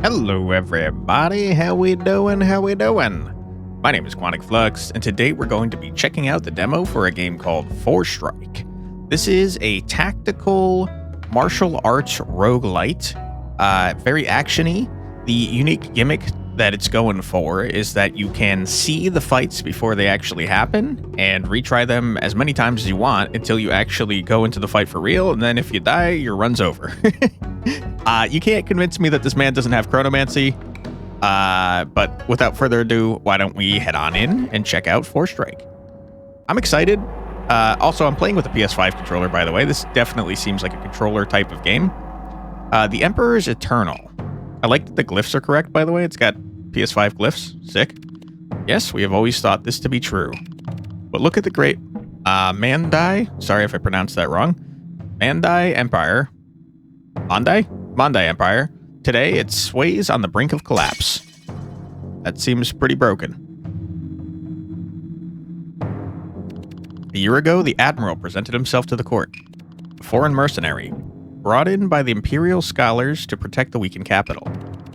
Hello everybody, how we doing? My name is Quantic Flux, and today we're going to be checking out the demo for a game called Forestrike. This is a tactical martial arts roguelite, very actiony. The unique gimmick that it's going for is that you can see the fights before they actually happen and retry them as many times as you want until you actually go into the fight for real, and then if you die, your run's over. You can't convince me that this man doesn't have chronomancy, but without further ado, why don't we head on in and check out Forestrike. I'm excited. Also, I'm playing with a PS5 controller, by the way. This definitely seems like a controller type of game. The Emperor is eternal. I like that the glyphs are correct, by the way. It's got PS5 glyphs. Sick. Yes, we have always thought this to be true. But look at the great Mandai. Sorry if I pronounced that wrong. Mandai Empire. Mandai Empire. Today, it sways on the brink of collapse. That seems pretty broken. A year ago, the Admiral presented himself to the court. A foreign mercenary, brought in by the Imperial scholars to protect the weakened capital,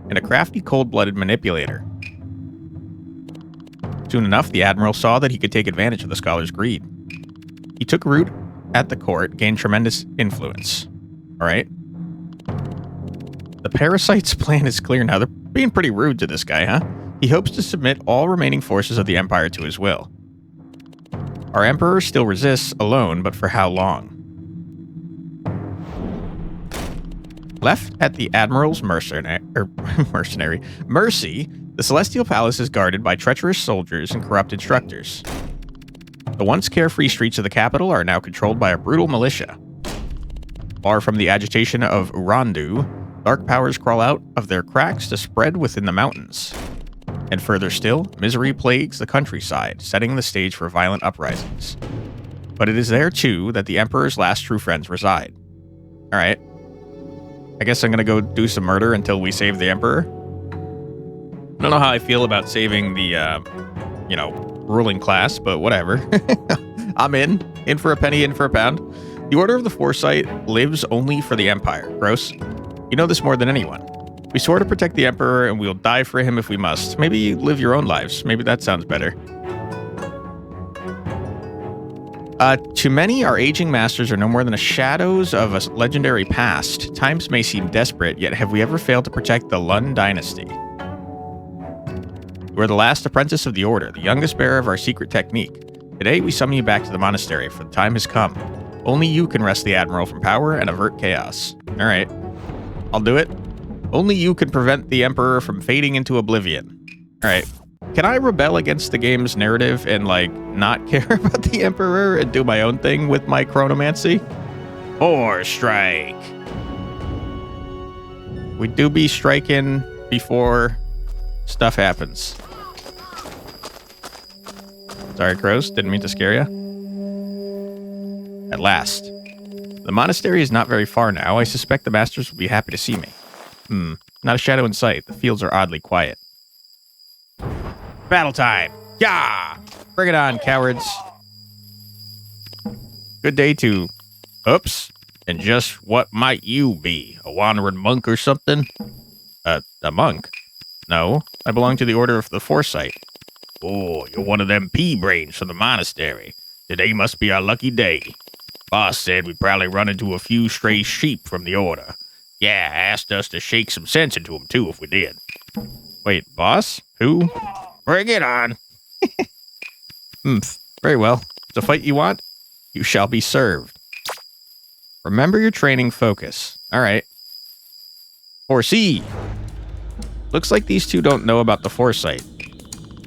and a crafty, cold-blooded manipulator. Soon enough, the Admiral saw that he could take advantage of the scholars' greed. He took root at the court, gained tremendous influence. Alright? The Parasite's plan is clear now. They're being pretty rude to this guy, huh? He hopes to submit all remaining forces of the Empire to his will. Our Emperor still resists alone, but for how long? Left at the Admiral's mercy, the Celestial Palace is guarded by treacherous soldiers and corrupt instructors. The once carefree streets of the capital are now controlled by a brutal militia. Far from the agitation of Urandu, dark powers crawl out of their cracks to spread within the mountains. And further still, misery plagues the countryside, setting the stage for violent uprisings. But it is there, too, that the Emperor's last true friends reside. Alright. I guess I'm gonna go do some murder until we save the Emperor. I don't know how I feel about saving the, ruling class, but whatever. I'm in for a penny, in for a pound. The Order of the Foresight lives only for the Empire. Gross. You know this more than anyone. We swore to protect the Emperor, and we'll die for him if we must. Maybe live your own lives. Maybe that sounds better. To many, our aging masters are no more than the shadows of a legendary past. Times may seem desperate, yet have we ever failed to protect the Lun dynasty? You are the last apprentice of the Order, the youngest bearer of our secret technique. Today, we summon you back to the monastery, for the time has come. Only you can wrest the Admiral from power and avert chaos. Alright. I'll do it. Only you can prevent the Emperor from fading into oblivion. Alright. Can I rebel against the game's narrative and, not care about the Emperor and do my own thing with my chronomancy? Forestrike. We do be striking before stuff happens. Sorry, crows. Didn't mean to scare you. At last. The monastery is not very far now. I suspect the masters will be happy to see me. Not a shadow in sight. The fields are oddly quiet. Battle time! Yeah! Bring it on, cowards. Good day to... Oops. And just what might you be? A wandering monk or something? A monk? No. I belong to the Order of the Foresight. Oh, you're one of them pea-brains from the monastery. Today must be our lucky day. Boss said we'd probably run into a few stray sheep from the Order. Yeah, asked us to shake some sense into them, too, if we did. Wait, boss? Who? Bring it on. Very well. It's a fight you want? You shall be served. Remember your training focus. Alright. Foresee. Looks like these two don't know about the Foresight.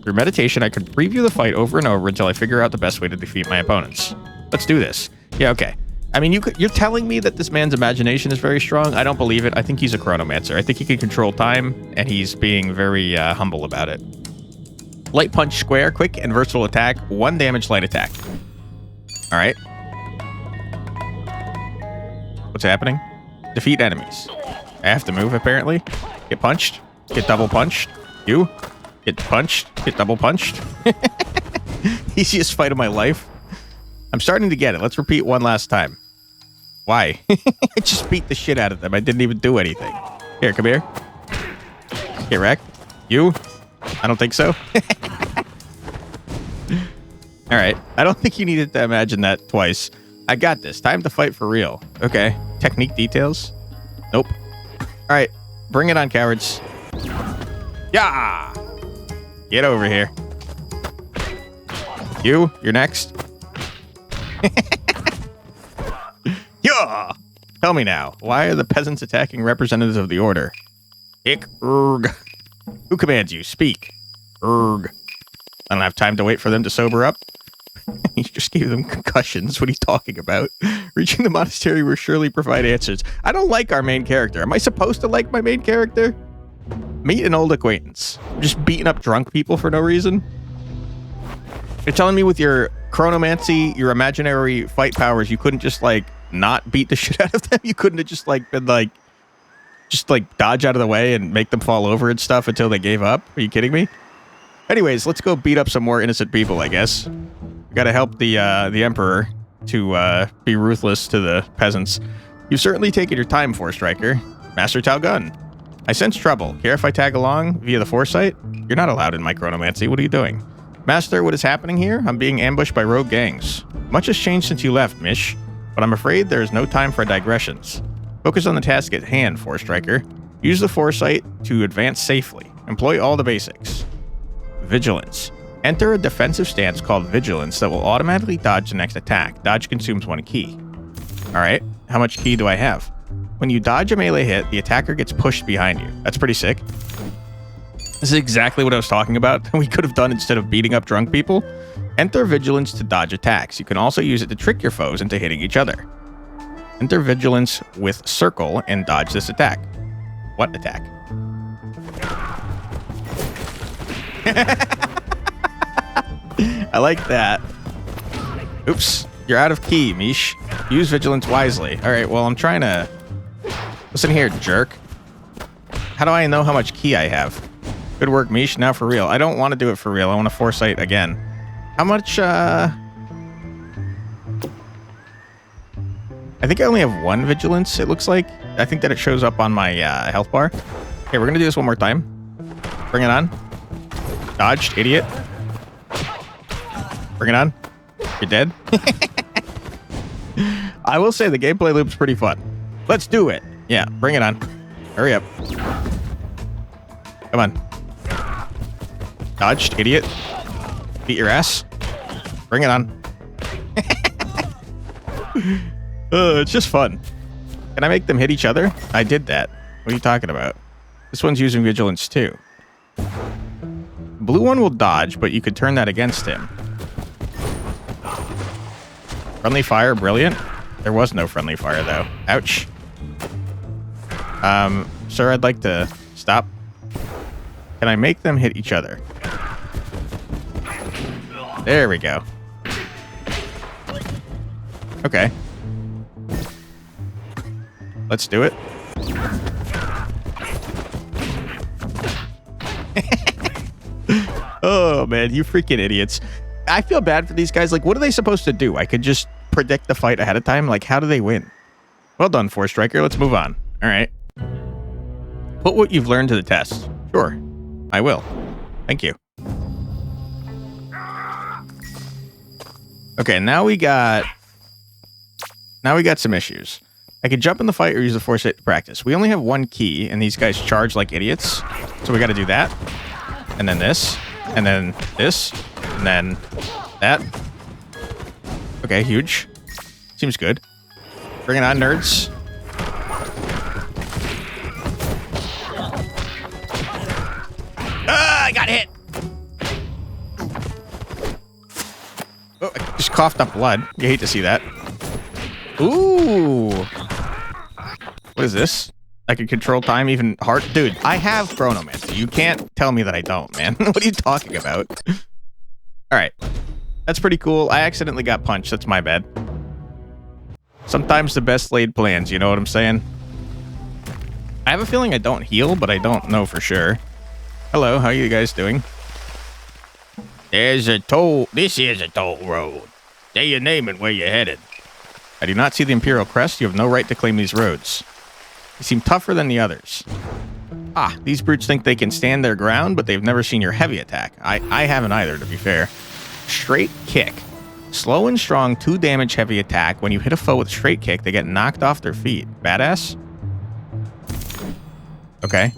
Through meditation, I could preview the fight over and over until I figure out the best way to defeat my opponents. Let's do this. Yeah, okay. I mean, you're telling me that this man's imagination is very strong? I don't believe it. I think he's a chronomancer. I think he can control time, and he's being very humble about it. Light punch square, quick and versatile attack, 1 damage light attack. Alright. What's happening? Defeat enemies. I have to move, apparently. Get punched. Get double punched. You. Get punched. Get double punched. Easiest fight of my life. I'm starting to get it. Let's repeat one last time. Why? I just beat the shit out of them. I didn't even do anything. Here, come here. Get wrecked. You? I don't think so. All right. I don't think you needed to imagine that twice. I got this. Time to fight for real. Okay. Technique details? Nope. All right. Bring it on, cowards. Yeah! Get over here. You're next. Yeah! Tell me now, why are the peasants attacking representatives of the order? Erg. Who commands you? Speak. Erg. I don't have time to wait for them to sober up. You just gave them concussions. What are you talking about? Reaching the monastery will surely provide answers. I don't like our main character. Am I supposed to like my main character? Meet an old acquaintance. Just beating up drunk people for no reason? You're telling me with your chronomancy, your imaginary fight powers, you couldn't just, like, not beat the shit out of them? You couldn't have just, like, been, like, just, like, dodge out of the way and make them fall over and stuff until they gave up? Are you kidding me? Anyways, let's go beat up some more innocent people, I guess. We gotta help the Emperor to be ruthless to the peasants. You've certainly taken your time, Forestriker. Master Talgun. I sense trouble. Care if I tag along via the Foresight? You're not allowed in my chronomancy. What are you doing? Master, what is happening here? I'm being ambushed by rogue gangs. Much has changed since you left, Mish, but I'm afraid there is no time for digressions. Focus on the task at hand, Forestriker. Use the Foresight to advance safely. Employ all the basics. Vigilance. Enter a defensive stance called Vigilance that will automatically dodge the next attack. Dodge consumes 1 key. Alright, how much key do I have? When you dodge a melee hit, the attacker gets pushed behind you. That's pretty sick. This is exactly what I was talking about. We could have done instead of beating up drunk people. Enter Vigilance to dodge attacks. You can also use it to trick your foes into hitting each other. Enter Vigilance with Circle and dodge this attack. What attack? I like that. Oops. You're out of key, Mish. Use Vigilance wisely. Alright, well, I'm trying to... Listen here, jerk. How do I know how much key I have? Good work, Mish. Now for real. I don't want to do it for real. I want to Foresight again. How much, I think I only have 1 Vigilance, it looks like. I think that it shows up on my, health bar. Okay, we're gonna do this one more time. Bring it on. Dodged, idiot. Bring it on. You're dead. I will say the gameplay loop's pretty fun. Let's do it. Yeah, bring it on. Hurry up. Come on. Dodged, idiot. Beat your ass. Bring it on. It's just fun. Can I make them hit each other? I did that. What are you talking about? This one's using Vigilance too. Blue one will dodge, but you could turn that against him. Friendly fire, brilliant. There was no friendly fire though. Ouch. Sir, I'd like to stop. Can I make them hit each other? There we go. Okay. Let's do it. Oh, man, you freaking idiots. I feel bad for these guys. Like, what are they supposed to do? I could just predict the fight ahead of time. Like, how do they win? Well done, Forestriker. Let's move on. All right. Put what you've learned to the test. Sure. I will. Thank you. Okay, now we got some issues. I could jump in the fight or use the Foresight to practice. We only have 1 key, and these guys charge like idiots. So we got to do that. And then this. And then this. And then that. Okay, huge. Seems good. Bring it on, nerds. Ah, I got hit! Oh, I just coughed up blood. You hate to see that. Ooh! What is this? I can control time even hard. Dude, I have Chronomancy. You can't tell me that I don't, man. What are you talking about? Alright. That's pretty cool. I accidentally got punched. That's my bad. Sometimes the best laid plans, you know what I'm saying? I have a feeling I don't heal, but I don't know for sure. Hello, how are you guys doing? This is a toll road. Say your name and where you're headed. I do not see the Imperial crest. You have no right to claim these roads. You seem tougher than the others. Ah, these brutes think they can stand their ground, but they've never seen your heavy attack. I haven't either, to be fair. Straight kick. Slow and strong 2 damage heavy attack. When you hit a foe with straight kick, they get knocked off their feet. Badass? Okay.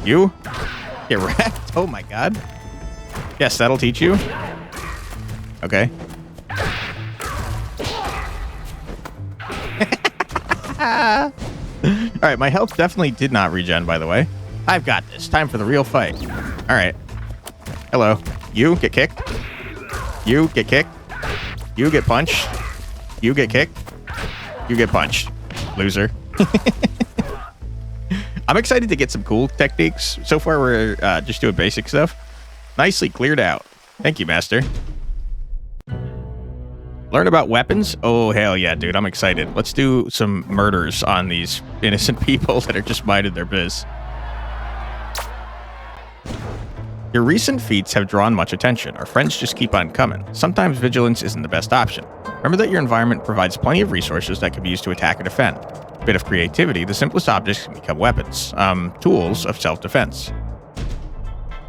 You? Get wrecked? Oh my god. Yes, that'll teach you. Okay. Alright, my health definitely did not regen, by the way. I've got this. Time for the real fight. Alright. Hello. You get kicked. You get kicked. You get punched. You get kicked. You get punched. Loser. I'm excited to get some cool techniques. So far, we're just doing basic stuff. Nicely cleared out. Thank you, Master. Learn about weapons? Oh, hell yeah, dude. I'm excited. Let's do some murders on these innocent people that are just minding their biz. Your recent feats have drawn much attention. Our friends just keep on coming. Sometimes vigilance isn't the best option. Remember that your environment provides plenty of resources that can be used to attack or defend. A bit of creativity, the simplest objects can become weapons. Tools of self-defense.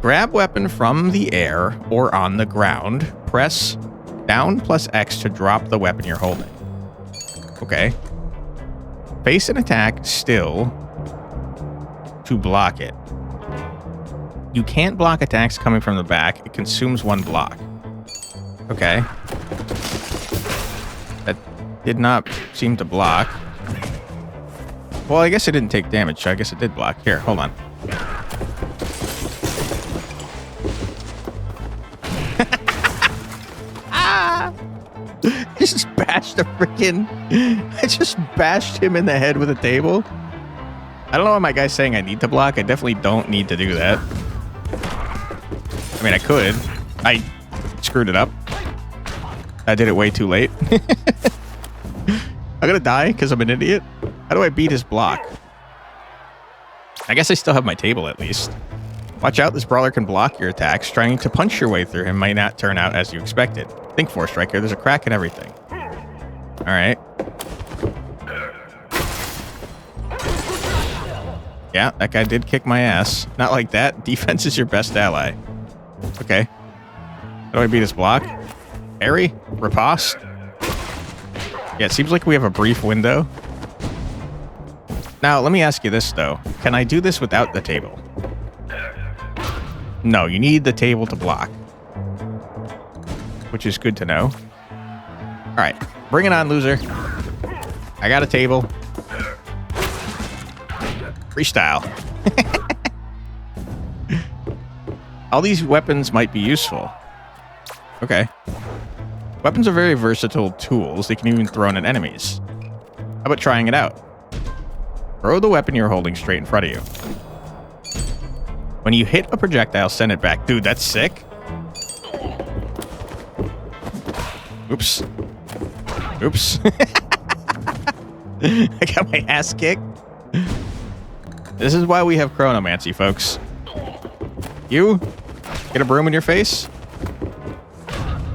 Grab weapon from the air or on the ground. Press down plus X to drop the weapon you're holding. Okay. Face an attack still to block it. You can't block attacks coming from the back. It consumes 1 block. Okay. That did not seem to block. Well, I guess it didn't take damage, so I guess it did block. Here, hold on. Ah! I just bashed a freaking... I just bashed him in the head with a table. I don't know why my guy's saying I need to block. I definitely don't need to do that. I mean, I could. I screwed it up. I did it way too late. I'm gonna die because I'm an idiot. How do I beat his block? I guess I still have my table at least. Watch out, this brawler can block your attacks. Trying to punch your way through him might not turn out as you expected. Think, Forestrike, there's a crack in everything. Alright. Yeah, that guy did kick my ass. Not like that. Defense is your best ally. Okay. How do I beat his block? Parry? Riposte? Yeah, it seems like we have a brief window. Now, let me ask you this, though. Can I do this without the table? No, you need the table to block. Which is good to know. Alright, bring it on, loser. I got a table. Freestyle. All these weapons might be useful. Okay. Weapons are very versatile tools. They can even be thrown at enemies. How about trying it out? Throw the weapon you're holding straight in front of you. When you hit a projectile, send it back. Dude, that's sick. Oops. Oops. I got my ass kicked. This is why we have chronomancy, folks. You get a broom in your face.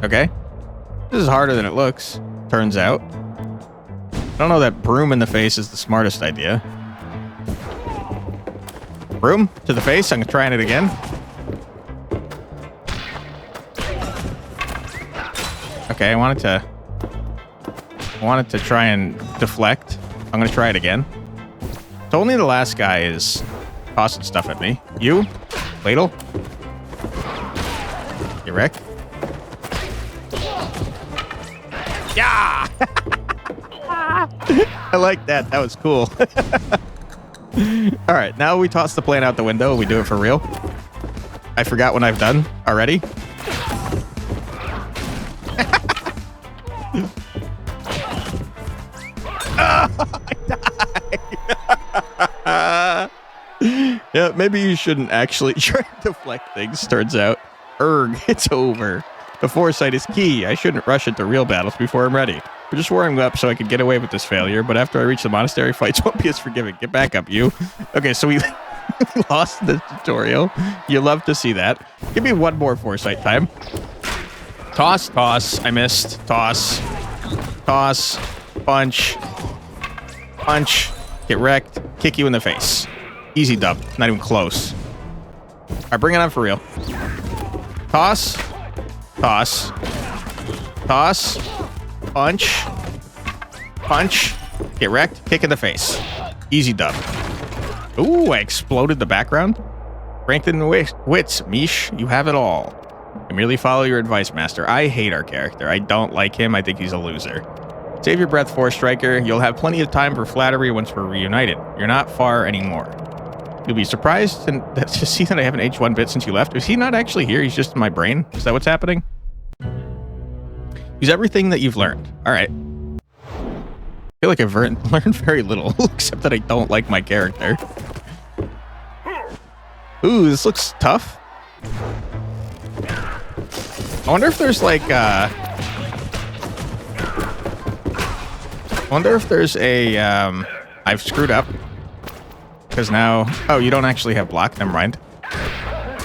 Okay. This is harder than it looks, turns out. I don't know that broom in the face is the smartest idea. Broom to the face. I'm trying it again. Okay, I wanted to try and deflect. I'm gonna try it again. So only the last guy is tossing stuff at me. You, ladle. You wrecked. Yeah! I like that. That was cool. All right, now we toss the plan out the window. We do it for real. I forgot what I've done already. Oh, I died. Yeah, maybe you shouldn't actually try to deflect things, turns out. Erg, it's over. The Foresight is key. I shouldn't rush into real battles before I'm ready. We're just warming up so I could get away with this failure, but after I reach the monastery, fights won't be as forgiving. Get back up, you. Okay, so we lost the tutorial. You love to see that. Give me one more Foresight time. Toss, toss. I missed. Toss. Toss. Punch. Punch. Get wrecked. Kick you in the face. Easy dub. Not even close. All right, bring it on for real. Toss. Toss. Toss. Punch. Punch. Get wrecked. Kick in the face. Easy dub. Ooh, I exploded the background. Strengthen wits, Mish. You have it all. I merely follow your advice, Master. I hate our character. I don't like him. I think he's a loser. Save your breath, Forestriker. You'll have plenty of time for flattery once we're reunited. You're not far anymore. You'll be surprised to see that I haven't aged one bit since you left. Is he not actually here? He's just in my brain? Is that what's happening? Use everything that you've learned. All right. I feel like I've learned very little, except that I don't like my character. Ooh, this looks tough. I wonder if there's like, I wonder if there's a, I've screwed up. Because now, oh, you don't actually have block, never mind. I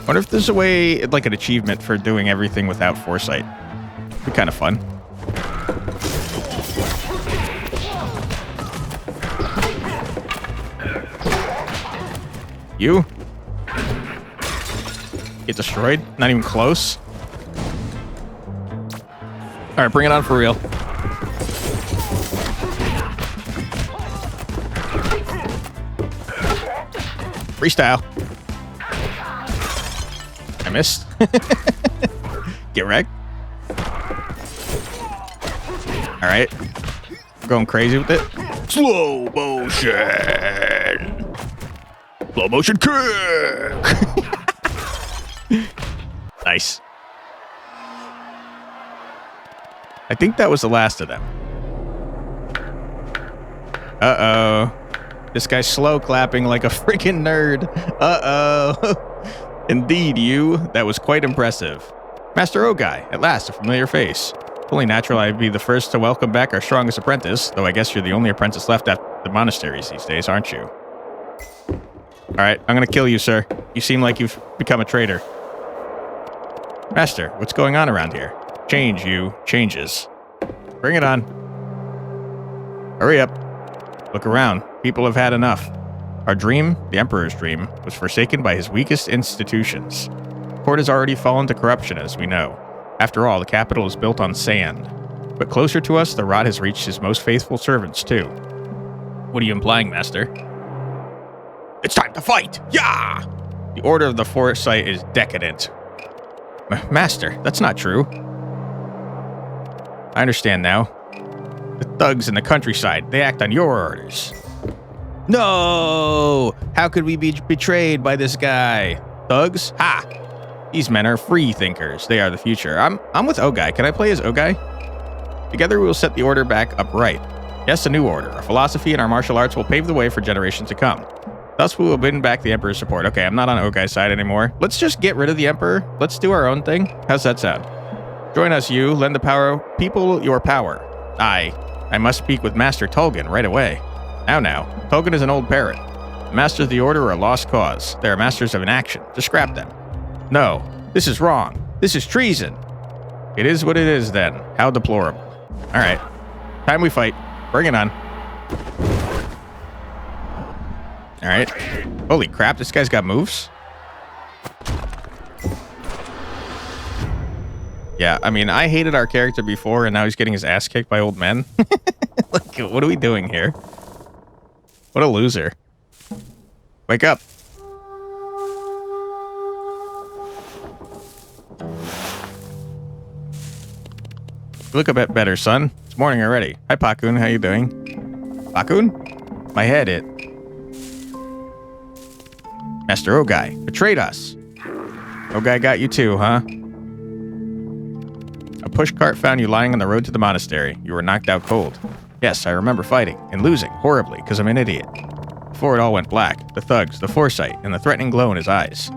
wonder if there's a way, like an achievement for doing everything without Foresight. It'd be kind of fun. You? Get destroyed? Not even close? Alright, bring it on for real. Freestyle. I missed. Get wrecked. Alright. Going crazy with it. Slow motion. Slow motion kick. Nice. I think that was the last of them. Uh-oh. This guy's slow clapping like a freaking nerd. Uh-oh. Indeed, you. That was quite impressive. Master Ogai, at last, a familiar face. Only natural I'd be the first to welcome back our strongest apprentice, though I guess you're the only apprentice left at the monasteries these days, aren't you? Alright, I'm gonna kill you, sir. You seem like you've become a traitor. Master, what's going on around here? Change, you. Changes. Bring it on. Hurry up. Look around. People have had enough. Our dream, the Emperor's dream, was forsaken by his weakest institutions. The court has already fallen to corruption, as we know. After all, the capital is built on sand. But closer to us, the rot has reached his most faithful servants, too. What are you implying, Master? It's time to fight! Yeah! The Order of the Foresight is decadent. Master, that's not true. I understand now. The thugs in the countryside, they act on your orders. No! How could we be betrayed by this guy? Thugs? Ha! These men are free thinkers. They are the future. I'm with Ogai. Can I play as Ogai? Together we will set the order back upright. Yes, a new order. Our philosophy and our martial arts will pave the way for generations to come. Thus we will win back the Emperor's support. Okay, I'm not on Ogai's side anymore. Let's just get rid of the Emperor. Let's do our own thing. How's that sound? Join us, you. Lend the people your power. I must speak with Master Tolgan right away. Now. Tolgan is an old parrot. The Masters of the Order are a lost cause. They are masters of inaction. Just scrap them. No, this is wrong. This is treason. It is what it is, then. How deplorable. All right. Time we fight. Bring it on. All right. Holy crap, this guy's got moves. Yeah, I mean, I hated our character before, and now he's getting his ass kicked by old men. Like, what are we doing here? What a loser. Wake up. You look a bit better, son. It's morning already. Hi, Pakun. How you doing? Pakun? My head, it. Master Ogai betrayed us. Ogai got you too, huh? A pushcart found you lying on the road to the monastery. You were knocked out cold. Yes, I remember fighting and losing horribly because I'm an idiot. Before it all went black, the thugs, the Foresight, and the threatening glow in his eyes.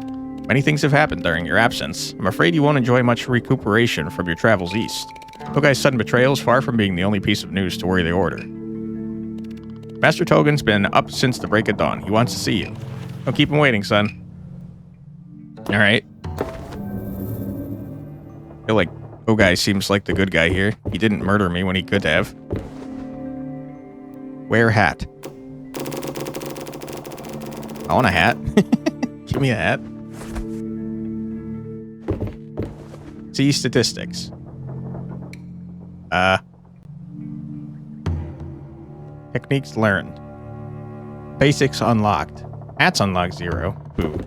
Many things have happened during your absence. I'm afraid you won't enjoy much recuperation from your travels east. Ogai's sudden betrayal is far from being the only piece of news to worry the Order. Master Tolgan's been up since the break of dawn. He wants to see you. Don't keep him waiting, son. Alright. I feel like Ogai seems like the good guy here. He didn't murder me when he could have. Wear hat. I want a hat. Give me a hat. See statistics. Techniques learned. Basics unlocked. Hats unlocked 0. Boo.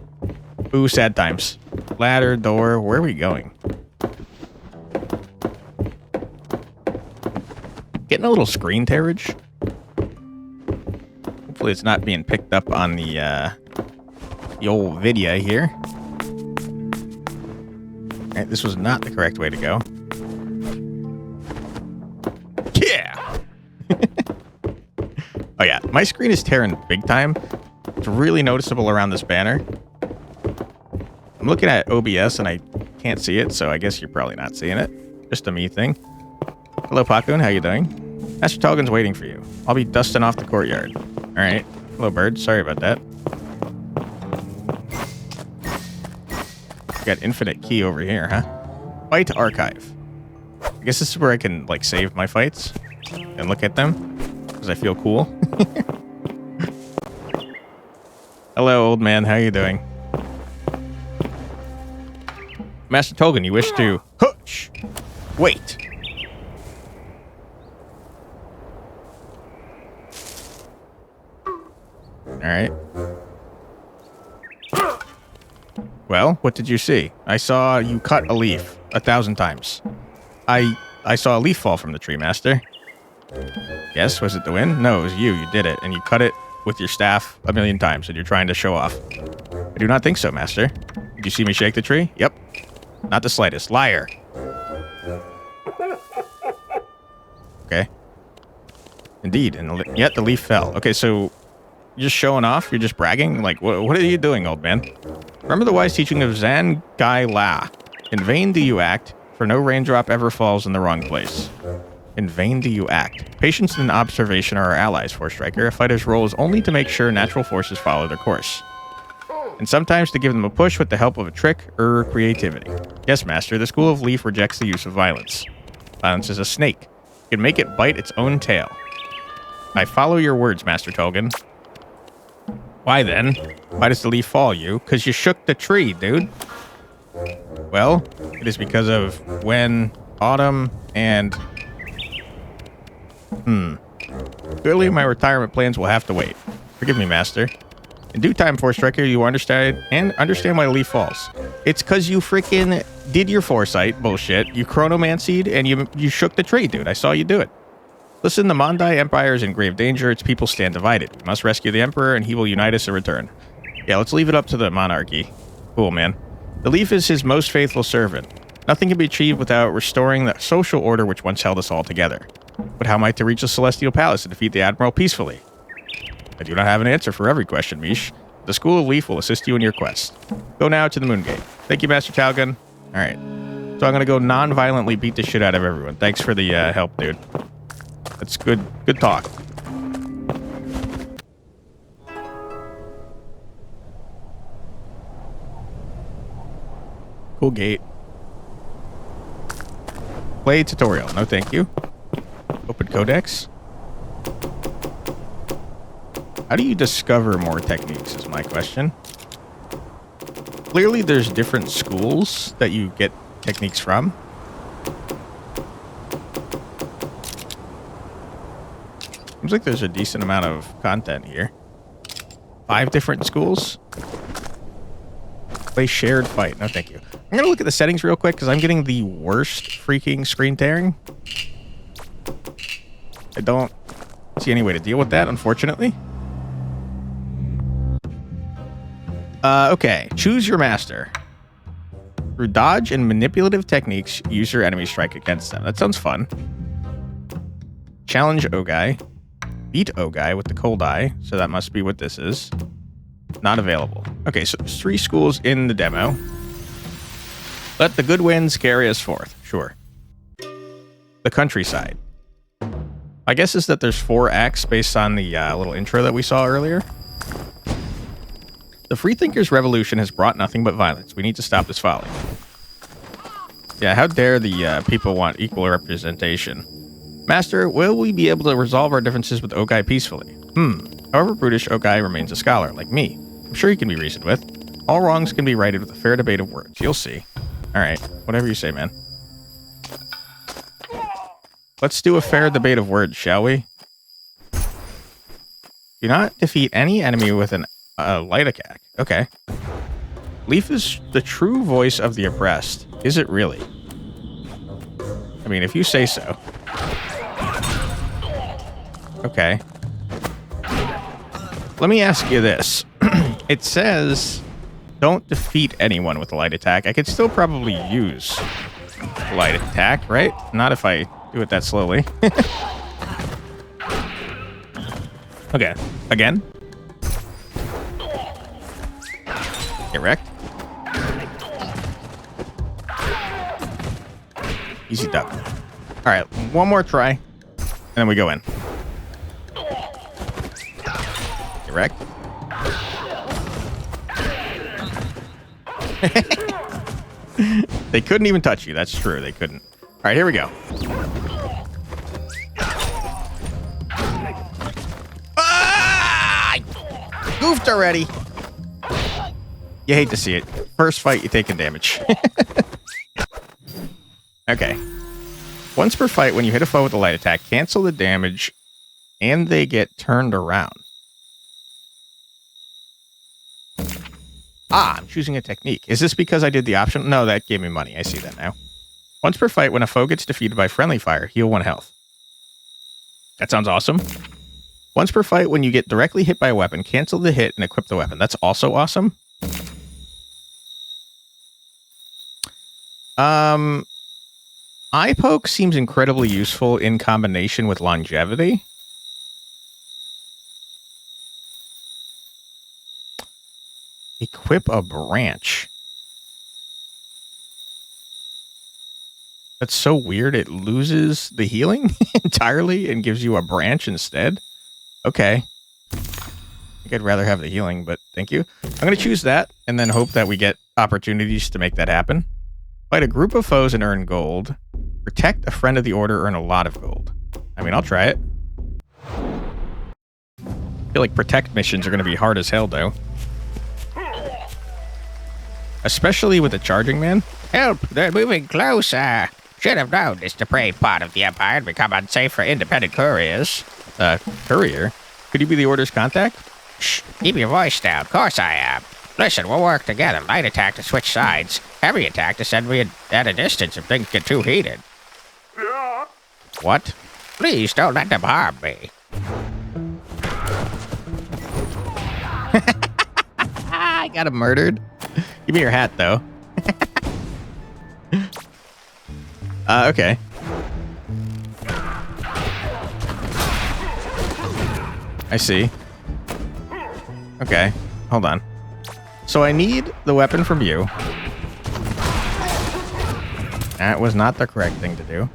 Boo, sad times. Ladder, door. Where are we going? Getting a little screen tearage. Hopefully it's not being picked up on the old video here. Alright, this was not the correct way to go. Yeah! Oh yeah, my screen is tearing big time. It's really noticeable around this banner. I'm looking at OBS and I can't see it, so I guess you're probably not seeing it. Just a me thing. Hello, Pakun. How you doing? Master Talgan's waiting for you. I'll be dusting off the courtyard. Alright. Hello, bird. Sorry about that. Got infinite key over here, huh? Fight archive. I guess this is where I can, like, save my fights and look at them. Because I feel cool. Hello, old man. How you doing? Master Tolgan, you wish to... Hoosh! Wait. Alright. Well, what did you see? I saw you cut a leaf 1,000 times. I saw a leaf fall from the tree, Master. Yes, was it the wind? No, it was you. You did it, and you cut it with your staff 1,000,000 times, and you're trying to show off. I do not think so, Master. Did you see me shake the tree? Yep. Not the slightest. Liar. Okay. Indeed, and yet the leaf fell. Okay, so you're just showing off? You're just bragging? Like, what are you doing, old man? Remember the wise teaching of Zan Gai La. In vain do you act, for no raindrop ever falls in the wrong place. In vain do you act. Patience and observation are our allies, Forestriker. A fighter's role is only to make sure natural forces follow their course. And sometimes to give them a push with the help of a trick or creativity. Yes, Master, the School of Leaf rejects the use of violence. Violence is a snake. You can make it bite its own tail. I follow your words, Master Tolgan. Why then? Why does the leaf fall, you? Because you shook the tree, dude. Well, it is because of when, autumn, and... Clearly my retirement plans will have to wait. Forgive me, Master. In due time, Forestriker, you understand why the leaf falls. It's because you freaking did your Foresight bullshit. You chronomancied and you shook the tree, dude. I saw you do it. Listen, the Mondai Empire is in grave danger. Its people stand divided. We must rescue the Emperor, and he will unite us in return. Yeah, let's leave it up to the monarchy. Cool, man. The leaf is his most faithful servant. Nothing can be achieved without restoring the social order which once held us all together. But how am I to reach the Celestial Palace and defeat the Admiral peacefully? I do not have an answer for every question, Mish. The School of Leaf will assist you in your quest. Go now to the Moon Gate. Thank you, Master Talgan. Alright. So I'm going to go non-violently beat the shit out of everyone. Thanks for the help, dude. That's good. Good talk. Cool gate. Play tutorial. No, thank you. Open codex. How do you discover more techniques is my question. Clearly there's different schools that you get techniques from. Seems like there's a decent amount of content here. 5 different schools. Play shared fight. No, thank you. I'm going to look at the settings real quick because I'm getting the worst freaking screen tearing. I don't see any way to deal with that, unfortunately. Okay. Choose your master. Through dodge and manipulative techniques, use your enemy strike against them. That sounds fun. Challenge Ogai. Beat Ogai with the cold eye. So that must be what this is. Not available. Okay, so there's 3 schools in the demo. Let the good winds carry us forth. Sure. The countryside. My guess is that there's 4 acts based on the little intro that we saw earlier. The Freethinkers' revolution has brought nothing but violence. We need to stop this folly. Yeah, how dare the people want equal representation. Master, will we be able to resolve our differences with Ogai peacefully? However brutish, Ogai remains a scholar, like me. I'm sure he can be reasoned with. All wrongs can be righted with a fair debate of words. You'll see. All right, whatever you say, man. Let's do a fair debate of words, shall we? Do not defeat any enemy with a light attack. Okay. Leaf is the true voice of the oppressed. Is it really? I mean, if you say so. Okay. Let me ask you this. It says, don't defeat anyone with a light attack. I could still probably use a light attack, right? Not if I do it that slowly. Okay. Again. Get wrecked. Easy duck. All right, one more try, and then we go in. Get wrecked. They couldn't even touch you. That's true. They couldn't. All right, here we go. Ah! Goofed already. You hate to see it. First fight, you're taking damage. Okay. Once per fight, when you hit a foe with a light attack, cancel the damage, and they get turned around. Ah, I'm choosing a technique. Is this because I did the option? No, that gave me money. I see that now. Once per fight, when a foe gets defeated by friendly fire, heal 1 health. That sounds awesome. Once per fight, when you get directly hit by a weapon, cancel the hit and equip the weapon. That's also awesome. Eye poke seems incredibly useful in combination with longevity. Equip a branch. That's so weird. It loses the healing entirely and gives you a branch instead. Okay. I think I'd rather have the healing, but thank you. I'm going to choose that and then hope that we get opportunities to make that happen. Fight a group of foes and earn gold. Protect a friend of the order, earn a lot of gold. I mean, I'll try it. I feel like protect missions are going to be hard as hell, though. Especially with the charging man. Help! They're moving closer! Should have known this depraved part of the Empire had become unsafe for independent couriers. Courier? Could you be the Order's contact? Shh! Keep your voice down. Of course I am. Listen, we'll work together. Light attack to switch sides. Heavy attack to send me at a distance if things get too heated. What? Please don't let them harm me. I got him murdered. Give me your hat, though. Okay. I see. Okay, hold on. So I need the weapon from you. That was not the correct thing to do.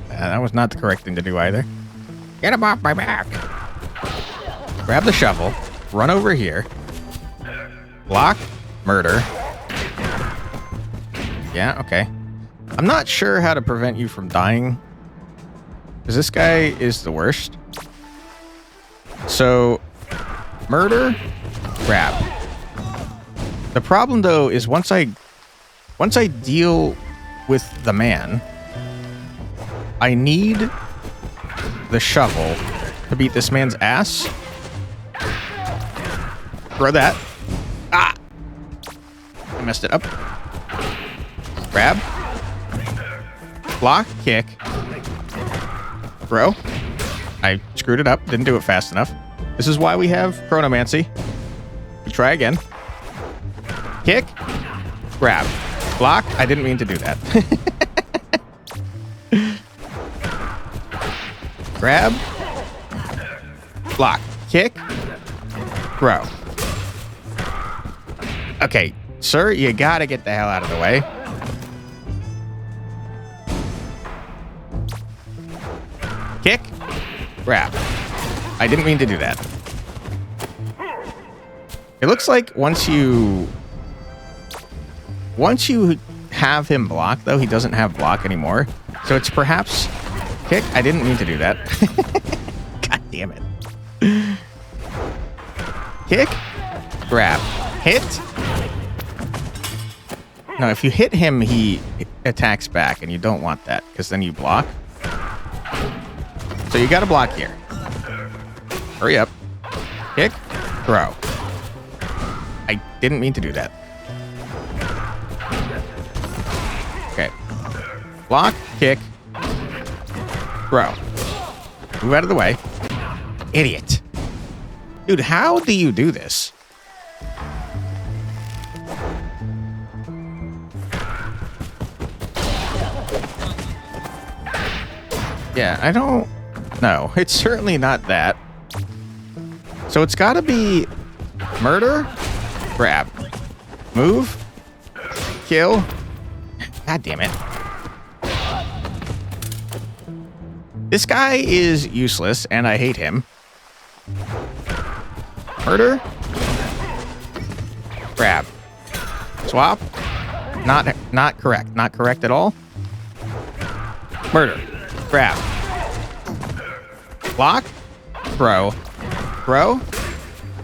That was not the correct thing to do either. Get him off my back. Grab the shovel. Run over here. Block. Murder. Yeah, okay. I'm not sure how to prevent you from dying, because this guy is the worst. So, murder, grab. The problem, though, is once I deal with the man, I need the shovel to beat this man's ass. Throw that. Ah! I messed it up. Grab. Block, kick. Throw. I screwed it up. Didn't do it fast enough. This is why we have chronomancy. We try again. Kick. Grab. Block. I didn't mean to do that. Grab. Block. Kick. Throw. Okay, sir, you gotta get the hell out of the way. Kick. Grab. I didn't mean to do that. It looks like once you have him block, though, he doesn't have block anymore. So it's perhaps... Kick? I didn't mean to do that. damn it. Kick, grab, hit. No, if you hit him, he attacks back, and you don't want that, because then you block. So you got to block here. Hurry up. Kick, throw. I didn't mean to do that. Okay. Block, kick, throw. Move out of the way. Idiot. Dude, how do you do this? Yeah, I don't know. It's certainly not that. So it's got to be murder, grab, move, kill. God damn it. This guy is useless, and I hate him. Murder, grab, swap. Not correct. Not correct at all. Murder, grab, block, throw,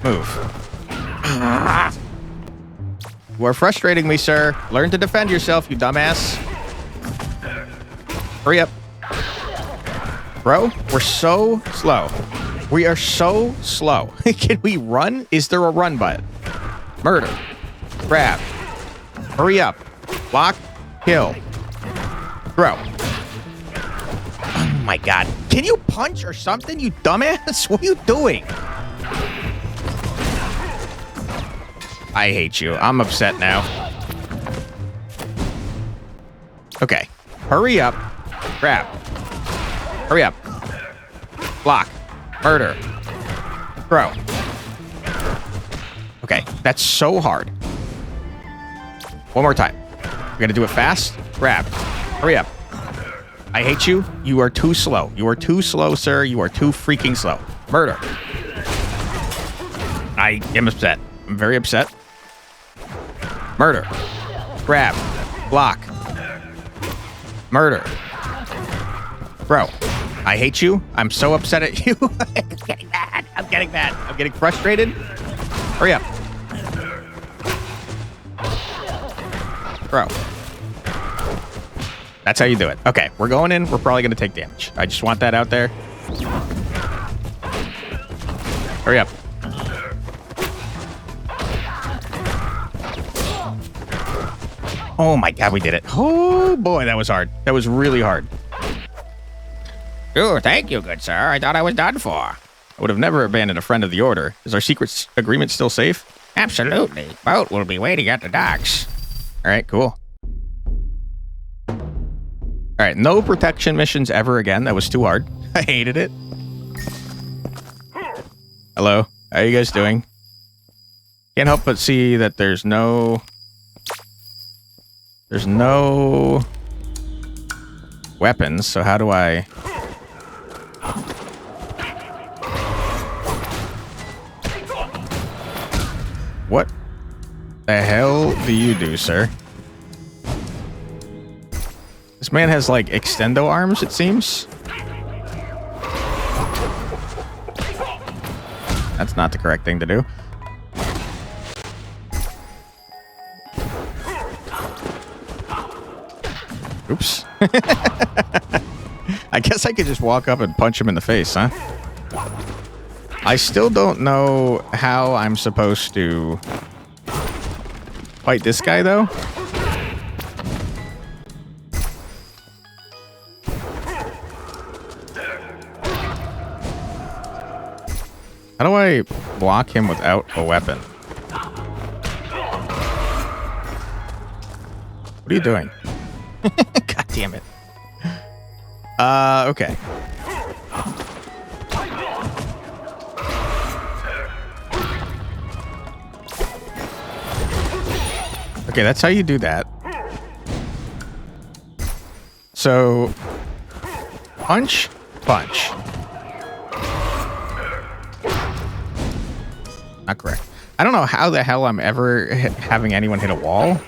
move. You are frustrating me, sir. Learn to defend yourself, you dumbass. Hurry up. Bro, we're so slow. We are so slow. Can we run? Is there a run button? Murder. Grab. Hurry up. Block. Kill. Throw. Oh my god. Can you punch or something, you dumbass? What are you doing? I hate you. I'm upset now. Okay. Hurry up. Grab. Hurry up. Block. Murder. Throw. Okay. That's so hard. One more time. We're going to do it fast. Grab. Hurry up. I hate you. You are too slow. You are too slow, sir. You are too freaking slow. Murder. I am upset. I'm very upset. Murder. Grab. Block. Murder. Bro, I hate you. I'm so upset at you. I'm getting mad. I'm getting mad. I'm getting frustrated. Hurry up. Bro. That's how you do it. Okay, we're going in. We're probably going to take damage. I just want that out there. Hurry up. Oh my god, we did it. Oh boy, that was hard. That was really hard. Oh, thank you, good sir. I thought I was done for. I would have never abandoned a friend of the order. Is our secret agreement still safe? Absolutely. Boat will be waiting at the docks. All right, cool. All right, no protection missions ever again. That was too hard. I hated it. Hello, how are you guys doing? Can't help but see that there's no weapons, so how do I... What the hell do you do, sir? This man has, like, extendo arms, it seems. That's not the correct thing to do. Oops. I guess I could just walk up and punch him in the face, huh? I still don't know how I'm supposed to fight this guy, though. How do I block him without a weapon? What are you doing? God damn it. Okay. Okay, that's how you do that. So, punch, punch. Not correct. I don't know how the hell I'm ever having anyone hit a wall.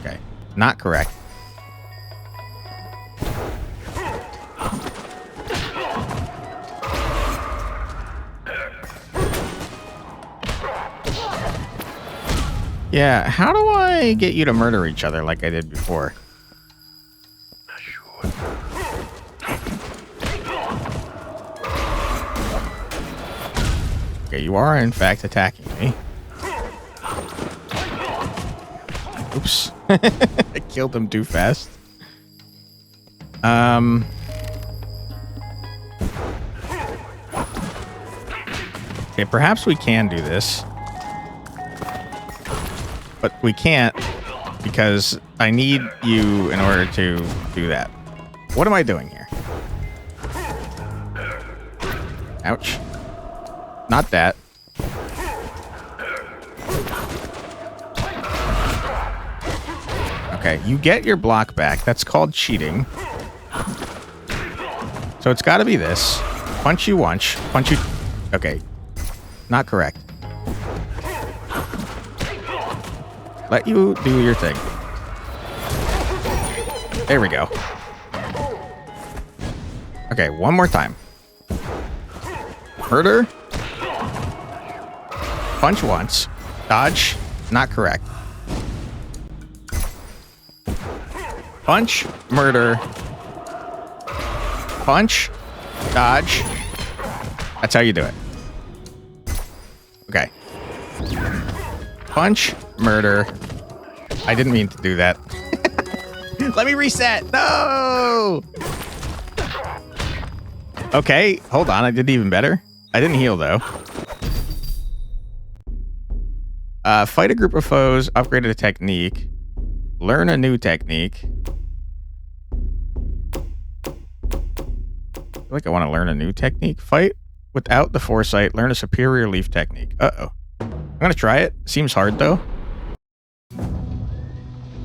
Okay. Not correct. Yeah, how do I get you to murder each other like I did before? Okay, you are in fact attacking me. Oops. I killed him too fast. Okay, perhaps we can do this. But we can't because I need you in order to do that. What am I doing here? Ouch. Not that. Okay, you get your block back. That's called cheating. So it's got to be this. Punch you once. Punch you... Okay. Not correct. Let you do your thing. There we go. Okay, one more time. Murder. Punch once. Dodge. Not correct. Punch. Murder. Punch. Dodge. That's how you do it. Okay. Punch. Murder. I didn't mean to do that. Let me reset. No! Okay, hold on. I did even better. I didn't heal, though. Fight a group of foes. Upgrade a technique. Learn a new technique. I feel like I want to learn a new technique. Fight without the Foresight. Learn a superior relief technique. Uh-oh. I'm going to try it. Seems hard, though.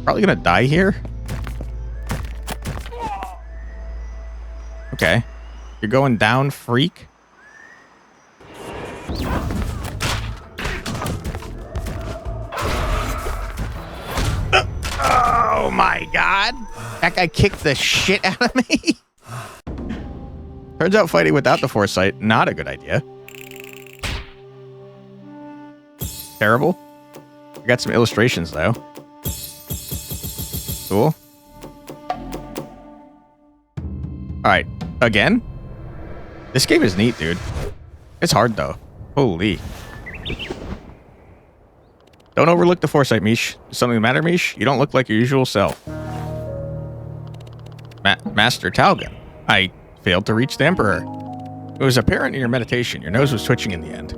Probably going to die here. Okay. You're going down, freak. Oh my god. That guy kicked the shit out of me. Turns out fighting without the Foresight, not a good idea. Terrible. I got some illustrations, though. Cool. Alright. Again? This game is neat, dude. It's hard, though. Holy. Don't overlook the Foresight, Mish. Does something matter, Mish? You don't look like your usual self. Master Talgan. I failed to reach the Emperor. It was apparent in your meditation. Your nose was twitching in the end.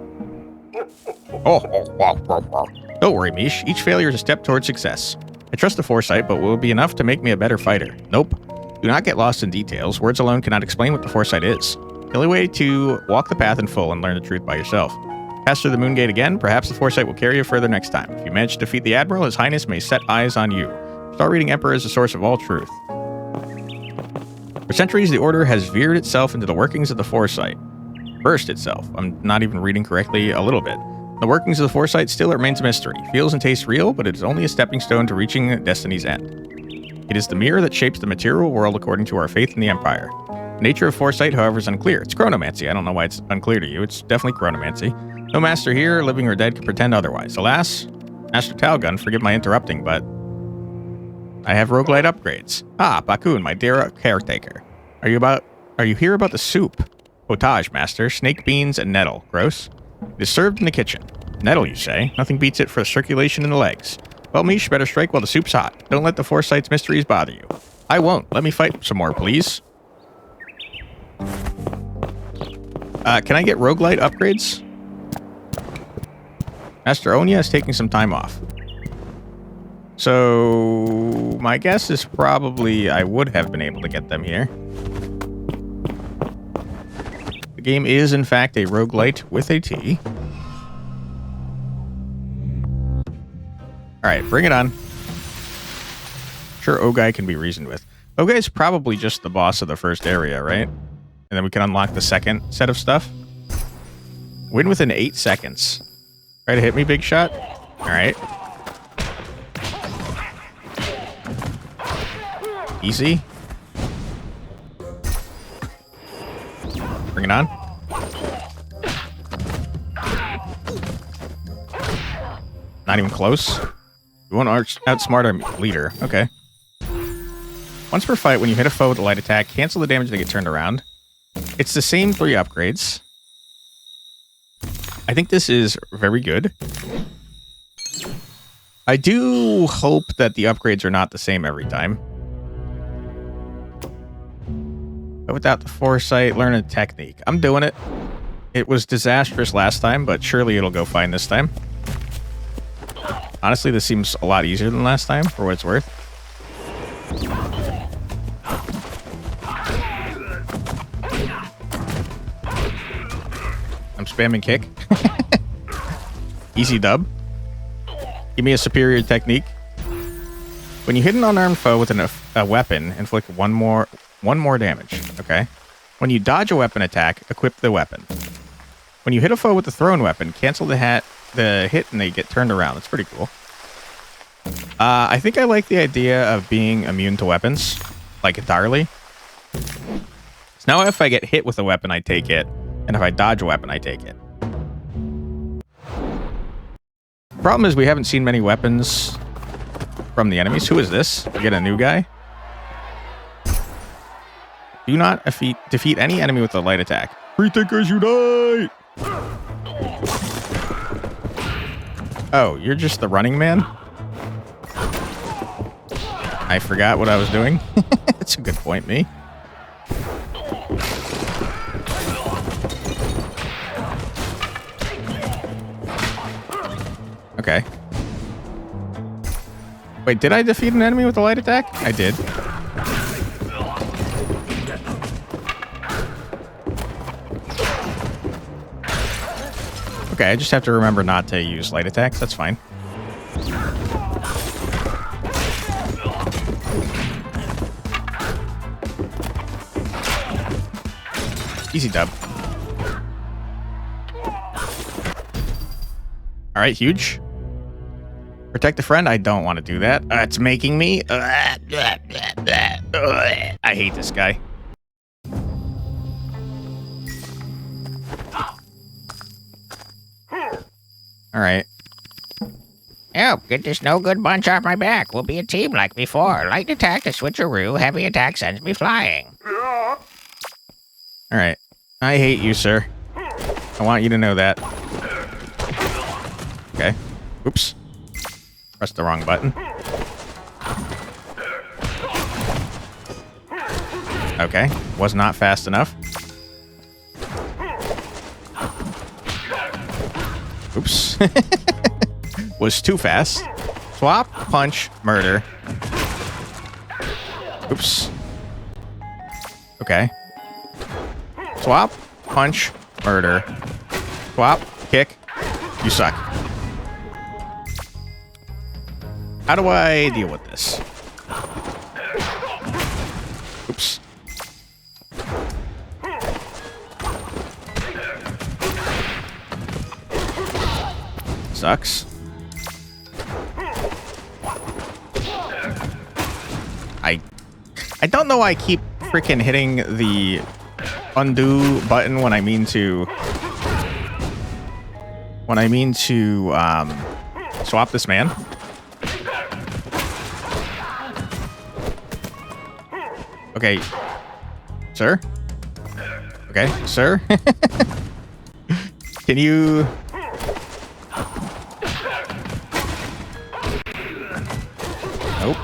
Don't worry, Mish. Each failure is a step towards success. I trust the Foresight, but will it be enough to make me a better fighter? Nope. Do not get lost in details. Words alone cannot explain what the Foresight is. The only way to walk the path in full and learn the truth by yourself. Pass through the Moon Gate again. Perhaps the Foresight will carry you further next time. If you manage to defeat the Admiral, His Highness may set eyes on you. Start reading Emperor as the source of all truth. For centuries, the Order has veered itself into the workings of the Foresight. Burst itself. I'm not even reading correctly a little bit. The workings of the Foresight still remains a mystery. Feels and tastes real, but it is only a stepping stone to reaching destiny's end. It is the mirror that shapes the material world according to our faith in the Empire. The nature of Foresight, however, is unclear. It's chronomancy. I don't know why it's unclear to you. It's definitely chronomancy. No master here, living or dead, can pretend otherwise. Alas, Master Talgun, forgive my interrupting, but I have roguelite upgrades. Ah, Bakun, my dear caretaker. Are you here about the soup? Potage, master. Snake beans and nettle. Gross. It is served in the kitchen. Nettle, you say? Nothing beats it for the circulation in the legs. Well, Mish, better strike while the soup's hot. Don't let the Foresight's mysteries bother you. I won't. Let me fight some more, please. Can I get roguelite upgrades? Master Onya is taking some time off. So, my guess is probably I would have been able to get them here. The game is, in fact, a roguelite with a T. Alright, bring it on. Sure, Ogai can be reasoned with. Ogai's probably just the boss of the first area, right? And then we can unlock the second set of stuff. Win within 8 seconds. Try to hit me, big shot. Alright. Easy. Bring it on. Not even close. We won't outsmart our leader. Okay. Once per fight, when you hit a foe with a light attack, cancel the damage they get turned around. It's the same 3 upgrades. I think this is very good. I do hope that the upgrades are not the same every time. But without the Foresight, learn a technique. I'm doing it. It was disastrous last time, but surely it'll go fine this time. Honestly, this seems a lot easier than last time, for what it's worth. I'm spamming kick. Easy dub. Give me a superior technique. When you hit an unarmed foe with a weapon, inflict one more damage. Okay. When you dodge a weapon attack, equip the weapon. When you hit a foe with a thrown weapon, cancel the hit and they get turned around. That's pretty cool. I think I like the idea of being immune to weapons, like entirely. So now if I get hit with a weapon, I take it. And if I dodge a weapon, I take it. Problem is we haven't seen many weapons from the enemies. Who is this? We get a new guy. Do not defeat any enemy with a light attack. Free thinkers unite! Oh, you're just the running man? I forgot what I was doing. That's a good point, me. Okay. Wait, did I defeat an enemy with a light attack? I did. Okay, I just have to remember not to use light attacks. That's fine. Easy dub. Alright, huge. Protect a friend? I don't want to do that. It's making me... I hate this guy. Alright. Oh, get this no-good bunch off my back. We'll be a team like before. Light attack to switcheroo. Heavy attack sends me flying. Alright. I hate you, sir. I want you to know that. Okay. Oops. Pressed the wrong button. Okay. Was not fast enough. Oops. Was too fast. Swap, punch, murder. Oops. Okay. Swap, punch, murder. Swap, kick. You suck. How do I deal with this? Oops. Sucks. I don't know why I keep freaking hitting the undo button when I mean to swap this man. Okay. Sir? Okay, sir? Can you... Nope.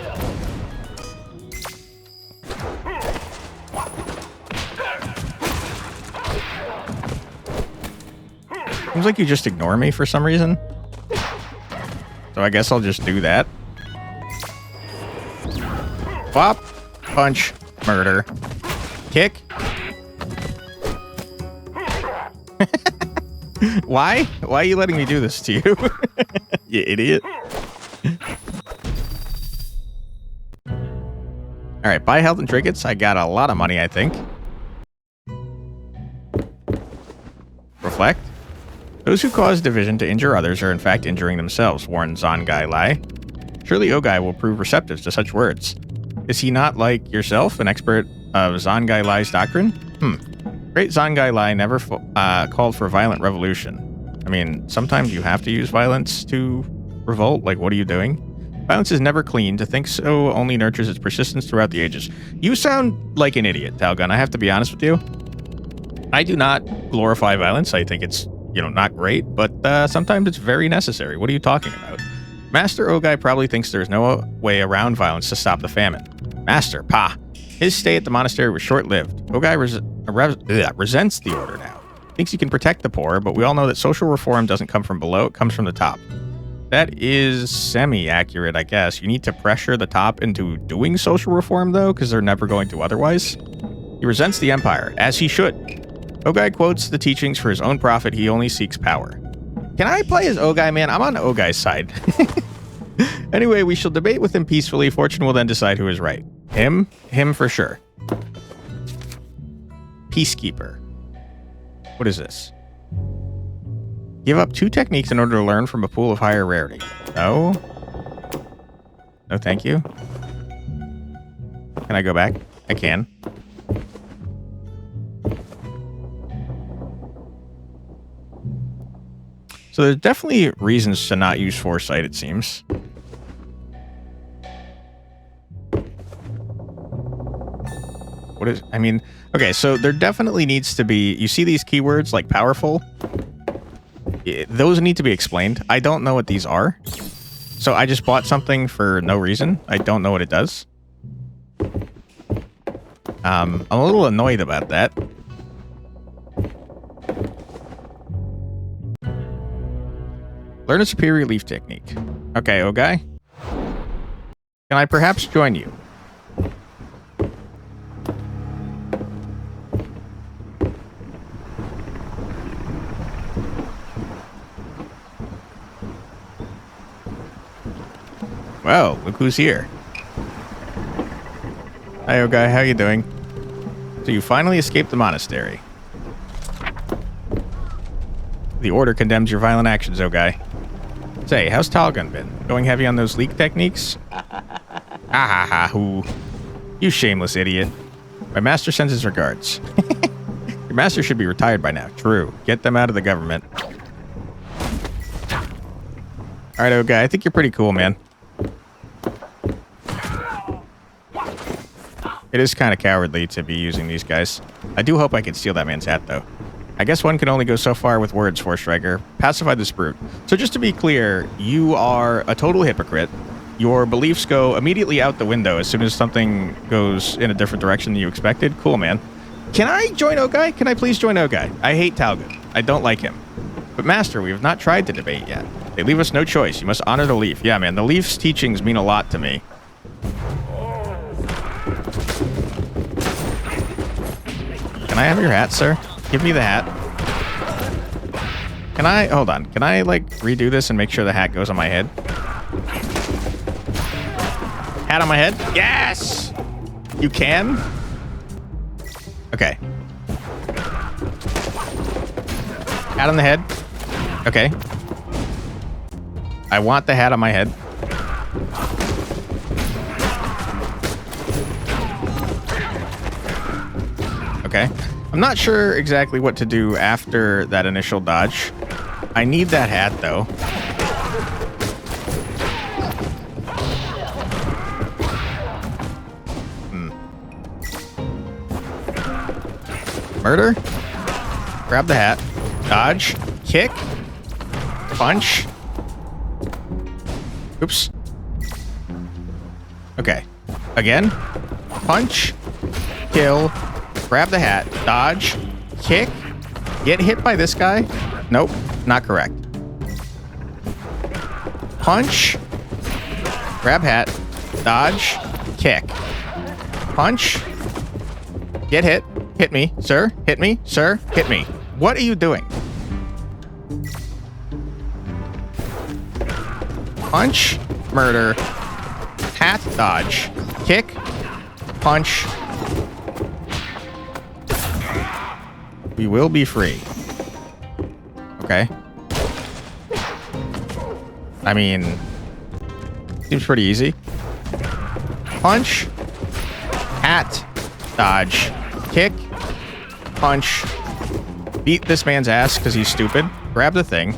Seems like you just ignore me for some reason. So I guess I'll just do that. Pop, punch, murder, kick. Why? Why are you letting me do this to you? You idiot. Alright, buy health and trinkets. I got a lot of money, I think. Reflect. Those who cause division to injure others are in fact injuring themselves, warned Zongai Lai. Surely Ogai will prove receptive to such words. Is he not like yourself, an expert of Zongai Lai's doctrine? Great Zongai Lai never called for a violent revolution. I mean, sometimes you have to use violence to revolt. Like, what are you doing? Violence is never clean. To think so only nurtures its persistence throughout the ages. You sound like an idiot, Talgun. I have to be honest with you. I do not glorify violence. I think it's, not great, but sometimes it's very necessary. What are you talking about? Master Ogai probably thinks there's no way around violence to stop the famine. Master, pah. His stay at the monastery was short-lived. Ogai resents the order now. Thinks he can protect the poor, but we all know that social reform doesn't come from below, it comes from the top. That is semi-accurate, I guess. You need to pressure the top into doing social reform, though, because they're never going to otherwise. He resents the empire, as he should. Ogai quotes the teachings for his own profit. He only seeks power. Can I play as Ogai, man? I'm on Ogai's side. Anyway, we shall debate with him peacefully. Fortune will then decide who is right. Him for sure. Peacekeeper. What is this? Give up 2 techniques in order to learn from a pool of higher rarity. No. No, thank you. Can I go back? I can. So there's definitely reasons to not use Foresight, it seems. What is... I mean... Okay, so there definitely needs to be... You see these keywords, like powerful? Those need to be explained. I don't know what these are. So I just bought something for no reason. I don't know what it does. I'm a little annoyed about that. Learn a superior leaf technique. Okay, Ogai. Can I perhaps join you? Well, look who's here. Hi, Ogai. How you doing? So you finally escaped the monastery. The order condemns your violent actions, Ogai. Say, how's Talgun been? Going heavy on those leak techniques? Hoo. You shameless idiot. My master sends his regards. Your master should be retired by now. True. Get them out of the government. Alright, Ogai. I think you're pretty cool, man. It is kind of cowardly to be using these guys. I do hope I can steal that man's hat, though. I guess one can only go so far with words, Forestriker. Pacify this brute. So just to be clear, you are a total hypocrite. Your beliefs go immediately out the window as soon as something goes in a different direction than you expected. Cool, man. Can I join Ogai? Can I please join Ogai? I hate Talgun. I don't like him. But Master, we have not tried to debate yet. They leave us no choice. You must honor the leaf. Yeah, man, the leaf's teachings mean a lot to me. Can I have your hat, sir? Give me the hat. Can I... Hold on. Can I, like, redo this and make sure the hat goes on my head? Hat on my head? Yes! You can? Okay. Hat on the head? Okay. I want the hat on my head. Okay. I'm not sure exactly what to do after that initial dodge. I need that hat, though. Murder. Grab the hat. Dodge. Kick. Punch. Oops. Okay. Again. Punch. Kill. Grab the hat. Dodge. Kick. Get hit by this guy. Nope. Not correct. Punch. Grab hat. Dodge. Kick. Punch. Get hit. Hit me, sir. Hit me, sir. Hit me. What are you doing? Punch. Murder. Hat. Dodge. Kick. Punch. We will be free. Okay. I mean, seems pretty easy. Punch. Hat. Dodge. Kick. Punch. Beat this man's ass because he's stupid. Grab the thing.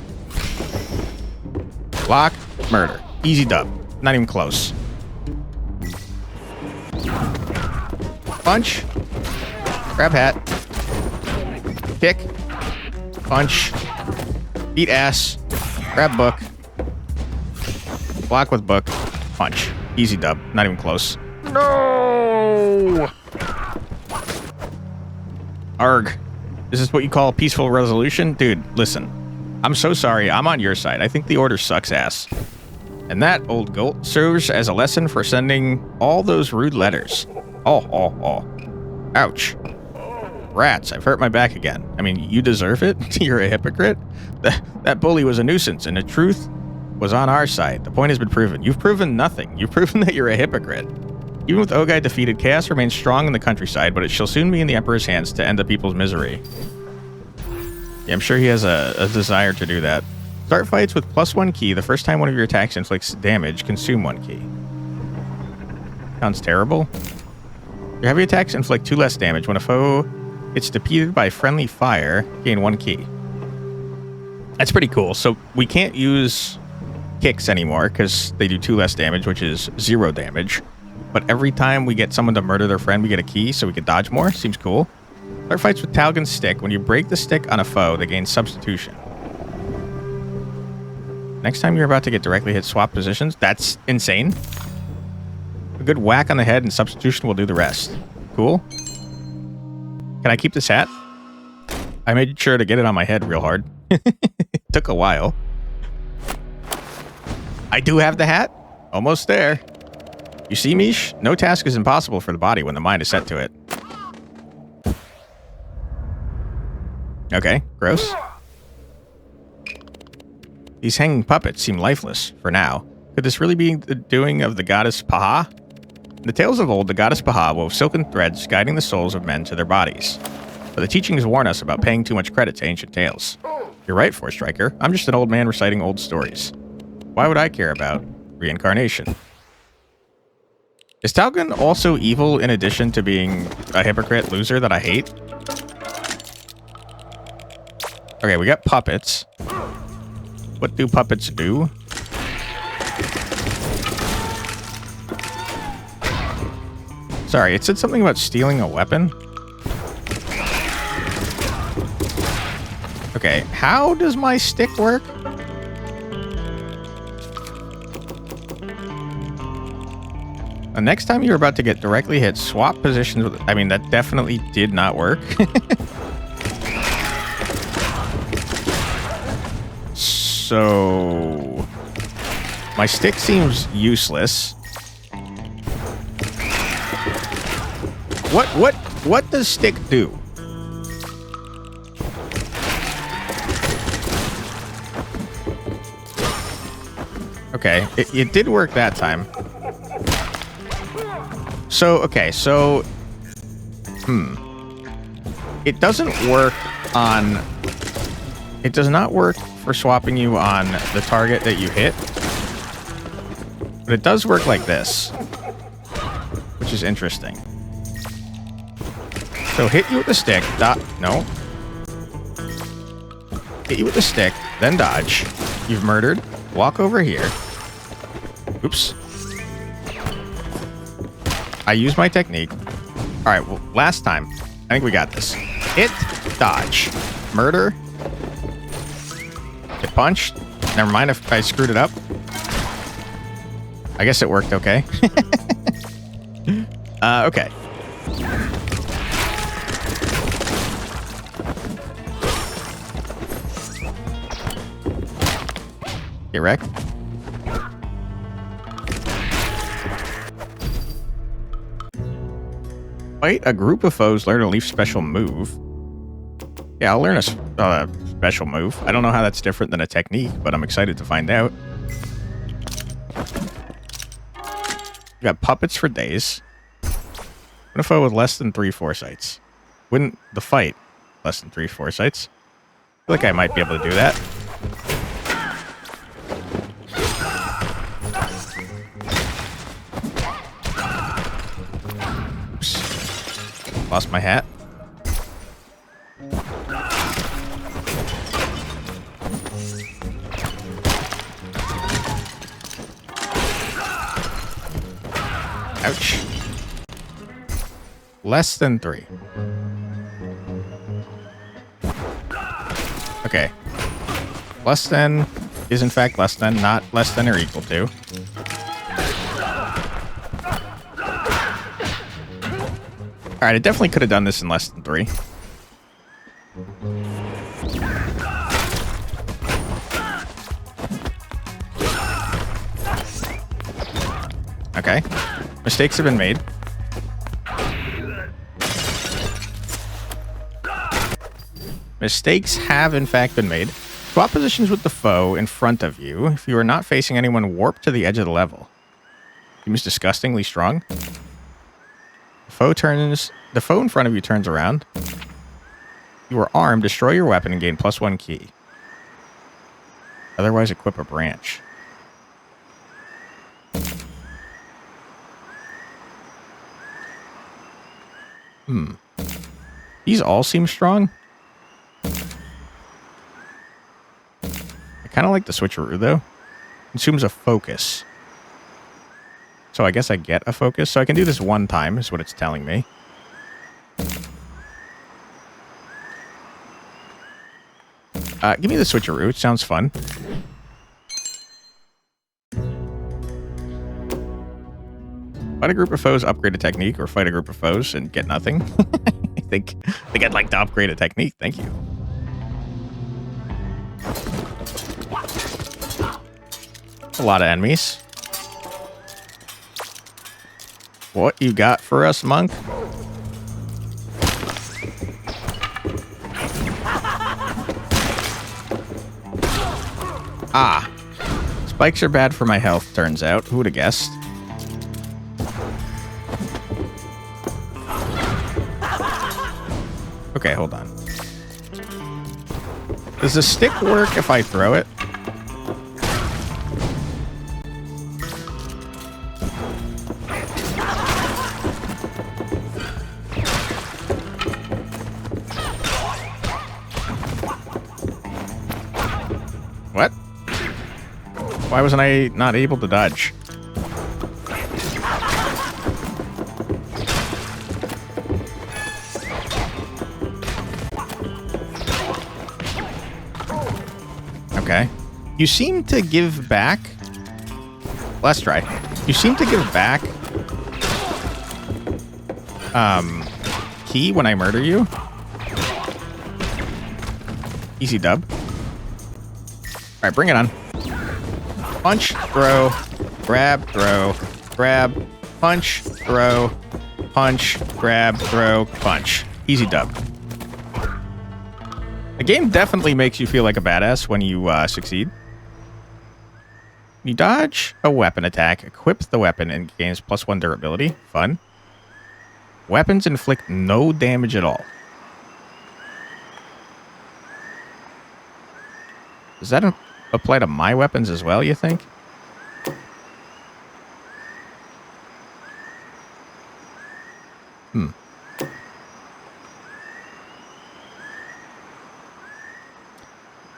Block. Murder. Easy dub. Not even close. Punch. Grab hat. Kick. Punch. Beat ass. Grab book. Block with book. Punch. Easy dub. Not even close. No! Arg. Is this what you call a peaceful resolution? Dude, listen. I'm so sorry. I'm on your side. I think the order sucks ass. And that, old goat, serves as a lesson for sending all those rude letters. Oh. Ouch. Rats, I've hurt my back again. I mean, you deserve it. You're a hypocrite. That bully was a nuisance, and the truth was on our side. The point has been proven. You've proven nothing. You've proven that you're a hypocrite. Even with Ogai defeated, chaos remains strong in the countryside, but it shall soon be in the Emperor's hands to end the people's misery. Yeah, I'm sure he has a desire to do that. Start fights with +1 key. The first time one of your attacks inflicts damage, consume 1 key. Sounds terrible. Your heavy attacks inflict 2 less damage. When a foe gets defeated by friendly fire, gain 1 key. That's pretty cool. So we can't use kicks anymore because they do 2 less damage, which is 0 damage. But every time we get someone to murder their friend, we get a key so we can dodge more. Seems cool. Start fights with Talgon's stick. When you break the stick on a foe, they gain substitution. Next time you're about to get directly hit, swap positions. That's insane. A good whack on the head and substitution will do the rest. Cool. Can I keep this hat? I made sure to get it on my head real hard. It took a while. I do have the hat. Almost there. You see, Mish? No task is impossible for the body when the mind is set to it. Okay, gross. These hanging puppets seem lifeless, for now. Could this really be the doing of the goddess Paha? In the tales of old, the goddess Paha wove silken threads guiding the souls of men to their bodies. But the teachings warn us about paying too much credit to ancient tales. You're right, Forestriker. I'm just an old man reciting old stories. Why would I care about reincarnation? Is Talgon also evil in addition to being a hypocrite loser that I hate? Okay, we got puppets. What do puppets do? Sorry, it said something about stealing a weapon. Okay, how does my stick work? The next time you're about to get directly hit, swap positions with... I mean, that definitely did not work. So... my stick seems useless. What does stick do? Okay, it did work that time. So, okay, so... It doesn't work on... It does not work for swapping you on the target that you hit. But it does work like this. Which is interesting. So hit you with the stick, no. Hit you with the stick, then dodge. You've murdered. Walk over here. Oops. I used my technique. Alright, well, last time. I think we got this. Hit, dodge. Murder. Get punched. Never mind if I screwed it up. I guess it worked okay. Okay. Get wrecked. Fight a group of foes, learn a leaf special move. Yeah, I'll learn a special move. I don't know how that's different than a technique, but I'm excited to find out. We got puppets for days. What if I with less than 3 foresights? Wouldn't the fight less than 3 foresights? I feel like I might be able to do that. Oops. Lost my hat. Ouch. Less than 3. Okay. Less than is in fact less than, not less than or equal to. Alright, I definitely could have done this in less than 3. Okay. Mistakes have been made. Mistakes have, in fact, been made. Swap positions with the foe in front of you. If you are not facing anyone, warp to the edge of the level. Seems disgustingly strong. The foe in front of you turns around. You are armed. Destroy your weapon and gain +1 key. Otherwise, equip a branch. These all seem strong. I kind of like the switcheroo, though. Consumes a focus. So I guess I get a focus. So I can do this one time, is what it's telling me. Give me the switcheroo. It sounds fun. Fight a group of foes, upgrade a technique, or fight a group of foes and get nothing. I think I'd like to upgrade a technique. Thank you. A lot of enemies. What you got for us, monk? Ah. Spikes are bad for my health, turns out. Who would have guessed? Okay, hold on. Does the stick work if I throw it? What? Why wasn't I not able to dodge? Okay. You seem to give back... Let's try. You seem to give back... key when I murder you. Easy dub. Alright, bring it on. Punch, throw, grab, throw, grab, punch, throw, punch, grab, throw, punch. Easy dub. The game definitely makes you feel like a badass when you succeed. You dodge a weapon attack, equip the weapon, and gains +1 durability. Fun. Weapons inflict no damage at all. Does that apply to my weapons as well, you think?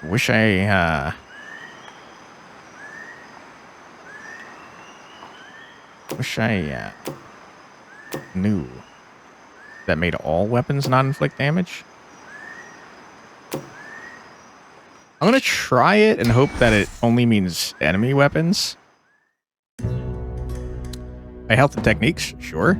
Wish I, knew that made all weapons not inflict damage. I'm gonna try it and hope that it only means enemy weapons. My health and techniques, sure.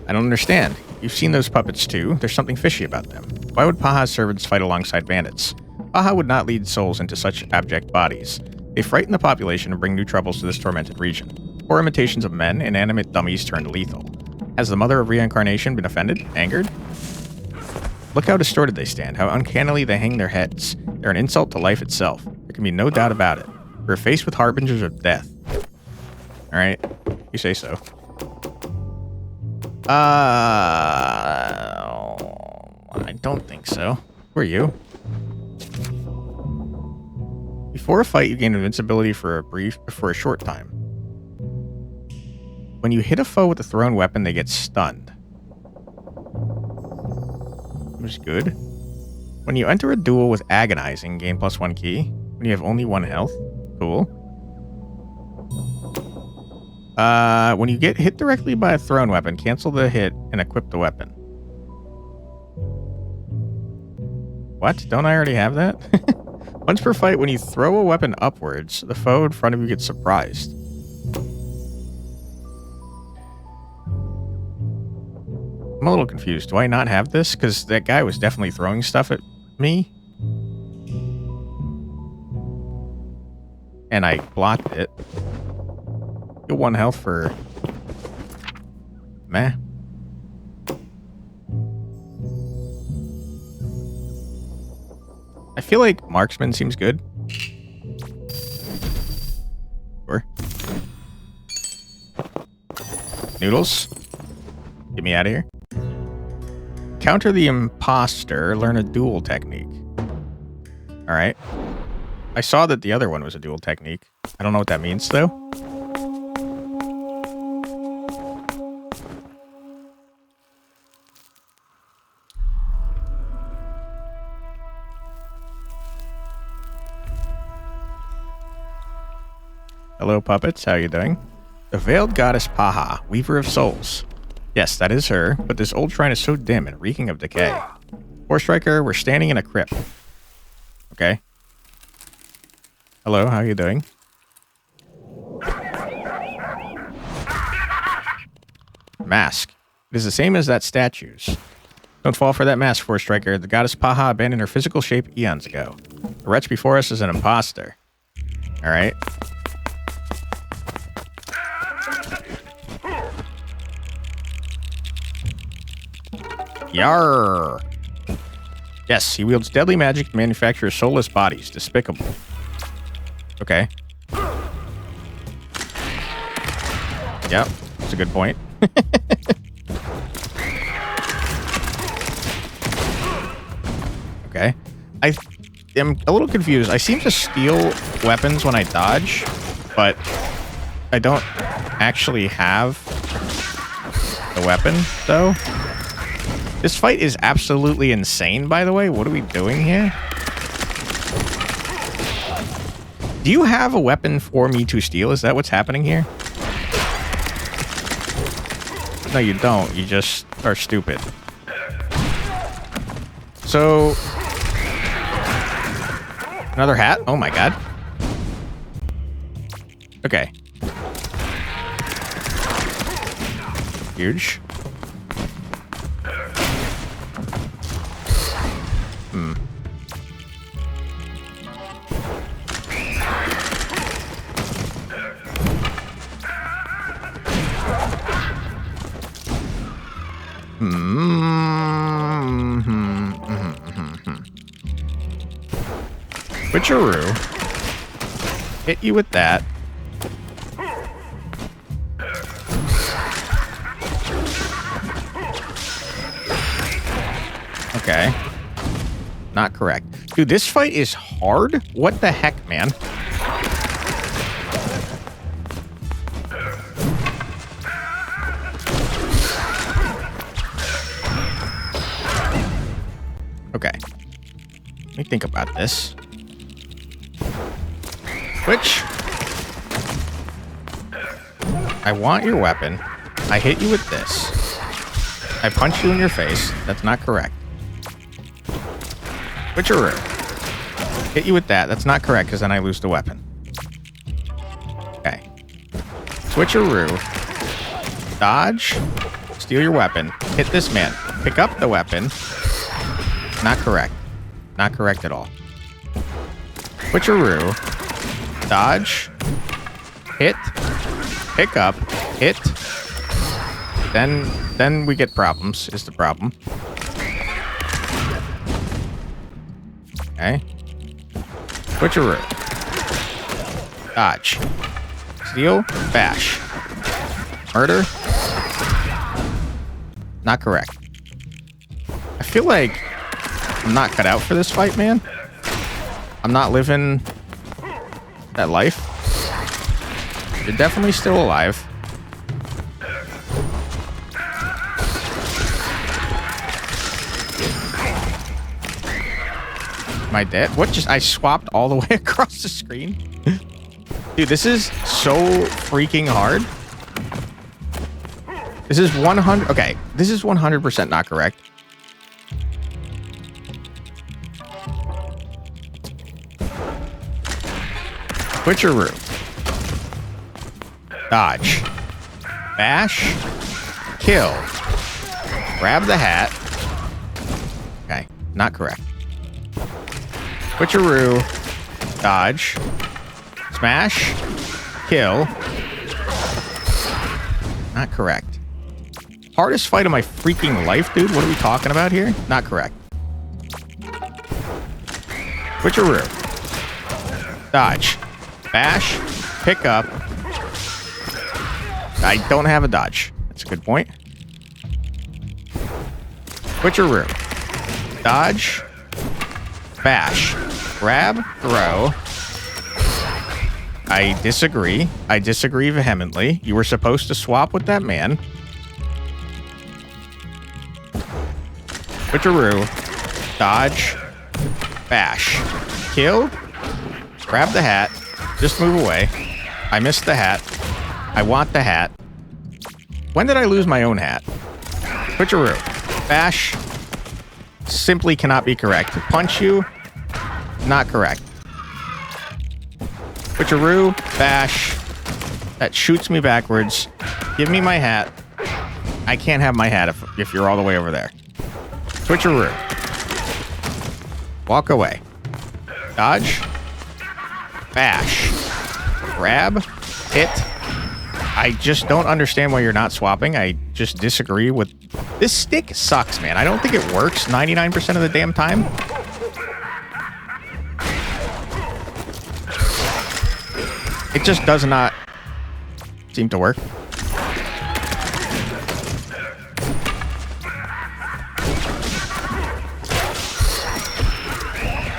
I don't understand. You've seen those puppets too. There's something fishy about them. Why would Paha's servants fight alongside bandits? Paha would not lead souls into such abject bodies. They frighten the population and bring new troubles to this tormented region. Poor imitations of men, inanimate dummies turned lethal. Has the mother of reincarnation been offended? Angered? Look how distorted they stand, how uncannily they hang their heads. They're an insult to life itself. There can be no doubt about it. We're faced with harbingers of death. Alright, you say so. I don't think so. Who are you? Before a fight, you gain invincibility for a short time. When you hit a foe with a thrown weapon, they get stunned. Which is good. When you enter a duel with agonizing, gain +1 key. When you have only 1 health. Cool. When you get hit directly by a thrown weapon, cancel the hit and equip the weapon. What? Don't I already have that? Once per fight, when you throw a weapon upwards, the foe in front of you gets surprised. I'm a little confused. Do I not have this? Because that guy was definitely throwing stuff at me. And I blocked it. Get 1 health for... Meh. I feel like marksman seems good. Sure. Noodles. Get me out of here. Counter the imposter. Learn a duel technique. Alright. I saw that the other one was a duel technique. I don't know what that means, though. Hello, puppets. How you doing? The veiled goddess Paha, weaver of souls. Yes, that is her, but this old shrine is so dim and reeking of decay. Forestriker, we're standing in a crypt. Okay. Hello, how you doing? Mask. It is the same as that statue's. Don't fall for that mask, Forestriker. The goddess Paha abandoned her physical shape eons ago. The wretch before us is an imposter. Alright. Yarr! Yes, he wields deadly magic to manufacture soulless bodies. Despicable. Okay. Yep, that's a good point. Okay. I am a little confused. I seem to steal weapons when I dodge, but I don't actually have the weapon, though. This fight is absolutely insane, by the way. What are we doing here? Do you have a weapon for me to steal? Is that what's happening here? No, you don't. You just are stupid. So... Another hat? Oh my god. Okay. Huge. Switcheroo. Hit you with that. Okay. Not correct. Dude, this fight is hard? What the heck, man? Okay. Let me think about this. Which? I want your weapon. I hit you with this. I punch you in your face. That's not correct. Switcheroo. Hit you with that. That's not correct, because then I lose the weapon. Okay. Switcheroo. Dodge. Steal your weapon. Hit this man. Pick up the weapon. Not correct. Not correct at all. Switcheroo. Dodge. Hit. Pick up. Hit. Then we get problems, is the problem. Okay. Switcheroo. Dodge. Steal. Bash. Murder. Not correct. I feel like I'm not cut out for this fight, man. I'm not living that life. You're definitely still alive. I dead? What just... I swapped all the way across the screen? Dude, this is so freaking hard. This is 100... Okay, this is 100% not correct. Switcheroo. Dodge. Bash. Kill. Grab the hat. Okay, not correct. Switcheroo. Dodge. Smash. Kill. Not correct. Hardest fight of my freaking life, dude? What are we talking about here? Not correct. Switcheroo. Dodge. Bash. Pick up. I don't have a dodge. That's a good point. Switcheroo. Dodge. Bash. Grab. Throw. I disagree. I disagree vehemently. You were supposed to swap with that man. Switcheroo. Dodge. Bash. Kill. Grab the hat. Just move away. I missed the hat. I want the hat. When did I lose my own hat? Switcheroo. Bash. Simply cannot be correct. Punch you. Not correct. Switcheroo. Bash. That shoots me backwards. Give me my hat. I can't have my hat if you're all the way over there. Switcheroo. Walk away. Dodge. Bash. Grab. Hit. I just don't understand why you're not swapping. I just disagree with... This stick sucks, man. I don't think it works 99% of the damn time. It just does not seem to work.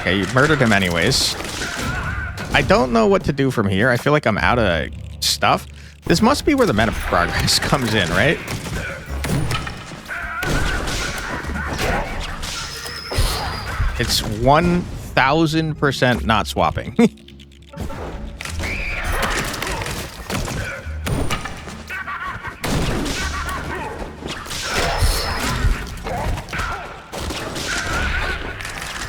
Okay, you murdered him anyways. I don't know what to do from here. I feel like I'm out of stuff. This must be where the meta progress comes in, right? It's 1000% not swapping.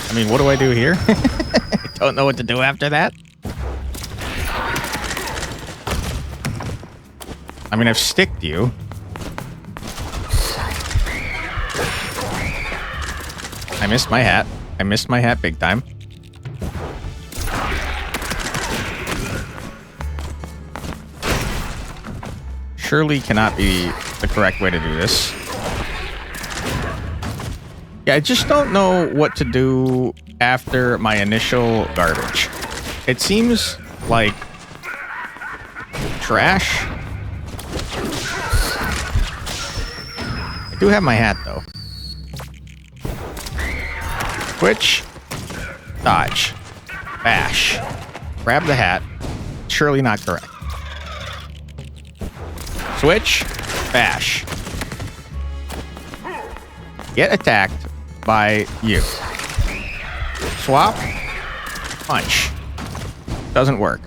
I mean, what do I do here? I don't know what to do after that. I mean, I've sticked you. I missed my hat. I missed my hat big time. Surely cannot be the correct way to do this. Yeah, I just don't know what to do after my initial garbage. It seems like trash. I do have my hat, though. Switch. Dodge. Bash. Grab the hat. Surely not correct. Switch. Bash. Get attacked by you. Swap. Punch. Doesn't work.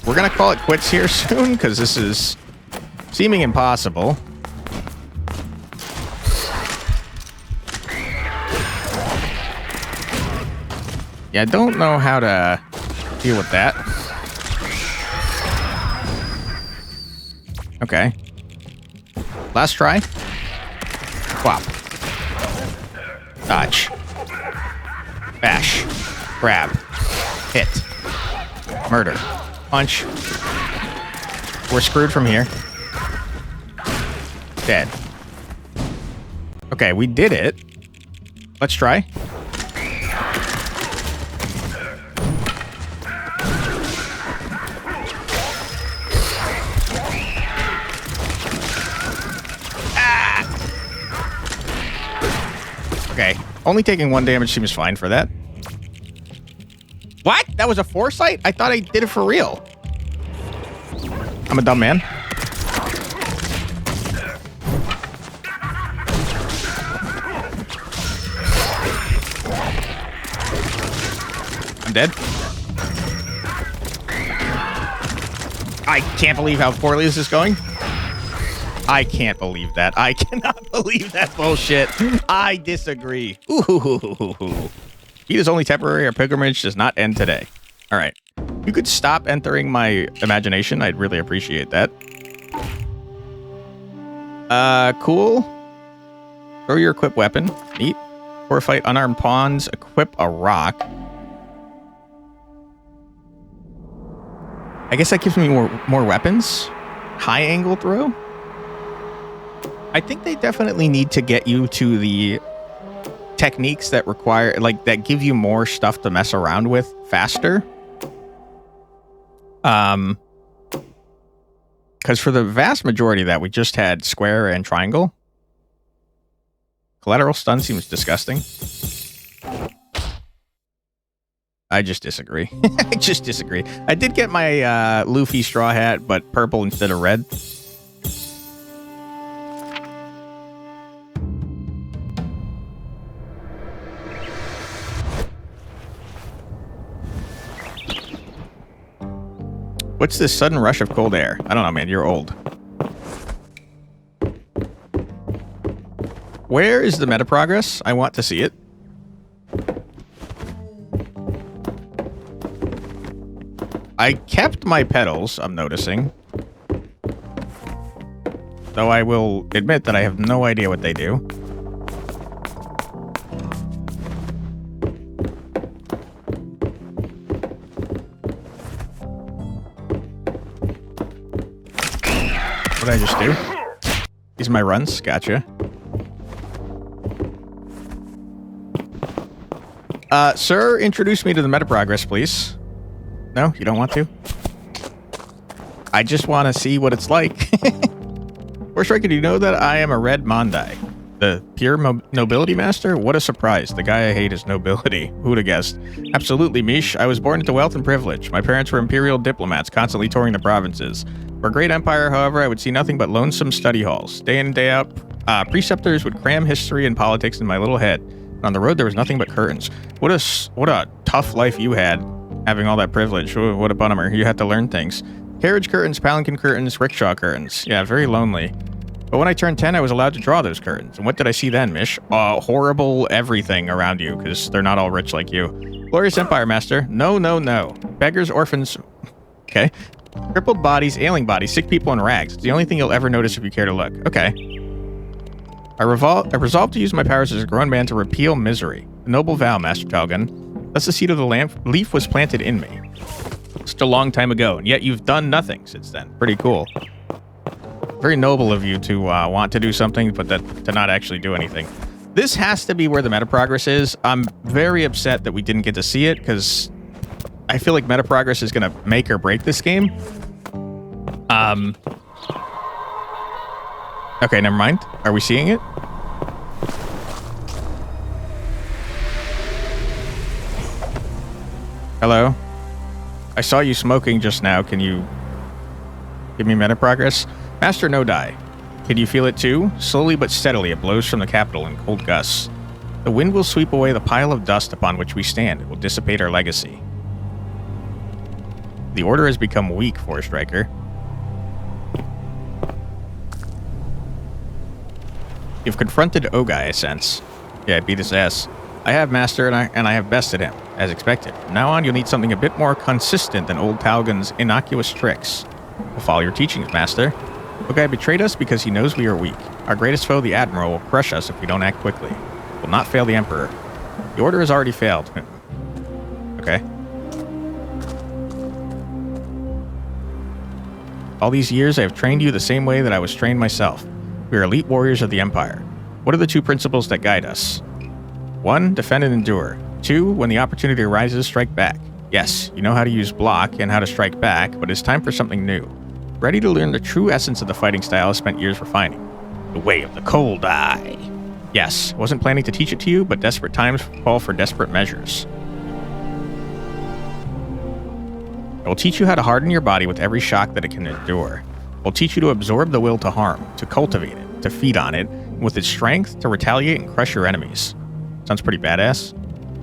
We're gonna call it quits here soon, because this is seeming impossible. Yeah, I don't know how to deal with that. Okay. Last try. Swap. Dodge. Bash. Grab. Hit. Murder. Punch. We're screwed from here. Dead. Okay, we did it. Let's try. Okay, only taking 1 damage seems fine for that. What? That was a Foresight? I thought I did it for real. I'm a dumb man. dead. I can't believe how poorly this is going. I can't believe that. I cannot believe that bullshit. I disagree. Ooh. Heat is only temporary. Our pilgrimage does not end today. All right. You could stop entering my imagination. I'd really appreciate that. Cool. Throw your equipped weapon. Neat. For a fight, unarmed pawns. Equip a rock. I guess that gives me more weapons. High angle throw. I think they definitely need to get you to the techniques that require, like, that give you more stuff to mess around with faster. Because for the vast majority of that, we just had square and triangle. Collateral stun seems disgusting. I just disagree. I just disagree. I did get my Luffy straw hat, but purple instead of red. What's this sudden rush of cold air? I don't know, man. You're old. Where is the meta progress? I want to see it. I kept my pedals, I'm noticing. Though I will admit that I have no idea what they do. What did I just do? These are my runs. Gotcha. Sir, introduce me to the meta progress, please. No, you don't want to? I just want to see what it's like. Forestrike, do you know that I am a red Mondai? The pure nobility master? What a surprise. The guy I hate is nobility. Who'd have guessed? Absolutely, Mish. I was born into wealth and privilege. My parents were imperial diplomats, constantly touring the provinces. For a great empire, however, I would see nothing but lonesome study halls. Day in and day out, preceptors would cram history and politics in my little head. On the road, there was nothing but curtains. What a tough life you had, having all that privilege. What a bummer. You had to learn things. Carriage curtains, palanquin curtains, rickshaw curtains. Yeah, very lonely. But when I turned 10, I was allowed to draw those curtains. And what did I see then, Mish? Horrible everything around you, because they're not all rich like you. Glorious empire, master. No, no, no. Beggars, orphans. Okay. Crippled bodies, ailing bodies, sick people, and rags. It's the only thing you'll ever notice if you care to look. Okay. I resolved to use my powers as a grown man to repeal misery. A noble vow, Master Talgun. Thus the seed of the leaf was planted in me. Just a long time ago, and yet you've done nothing since then. Pretty cool. Very noble of you to want to do something, but to not actually do anything. This has to be where the meta progress is. I'm very upset that we didn't get to see it, because I feel like meta progress is going to make or break this game. Okay, never mind. Are we seeing it? Hello? I saw you smoking just now. Can you give me meta progress? Master No Die. Can you feel it too? Slowly but steadily it blows from the capital in cold gusts. The wind will sweep away the pile of dust upon which we stand. It will dissipate our legacy. The order has become weak, Forestriker. You've confronted Ogai, I sense. Yeah, beat his ass. I have, Master, and I have bested him, as expected. From now on, you'll need something a bit more consistent than old Talgun's innocuous tricks. We'll follow your teachings, Master. Ogai betrayed us because he knows we are weak. Our greatest foe, the Admiral, will crush us if we don't act quickly. We'll not fail the Emperor. The Order has already failed. Okay. All these years, I have trained you the same way that I was trained myself. We are elite warriors of the Empire. What are the two principles that guide us? 1. Defend and endure. 2. When the opportunity arises, strike back. Yes, you know how to use block and how to strike back, but it's time for something new. Ready to learn the true essence of the fighting style I spent years refining. The way of the cold eye. Yes, I wasn't planning to teach it to you, but desperate times call for desperate measures. I will teach you how to harden your body with every shock that it can endure. I will teach you to absorb the will to harm, to cultivate it, to feed on it, and with its strength, to retaliate and crush your enemies. Sounds pretty badass.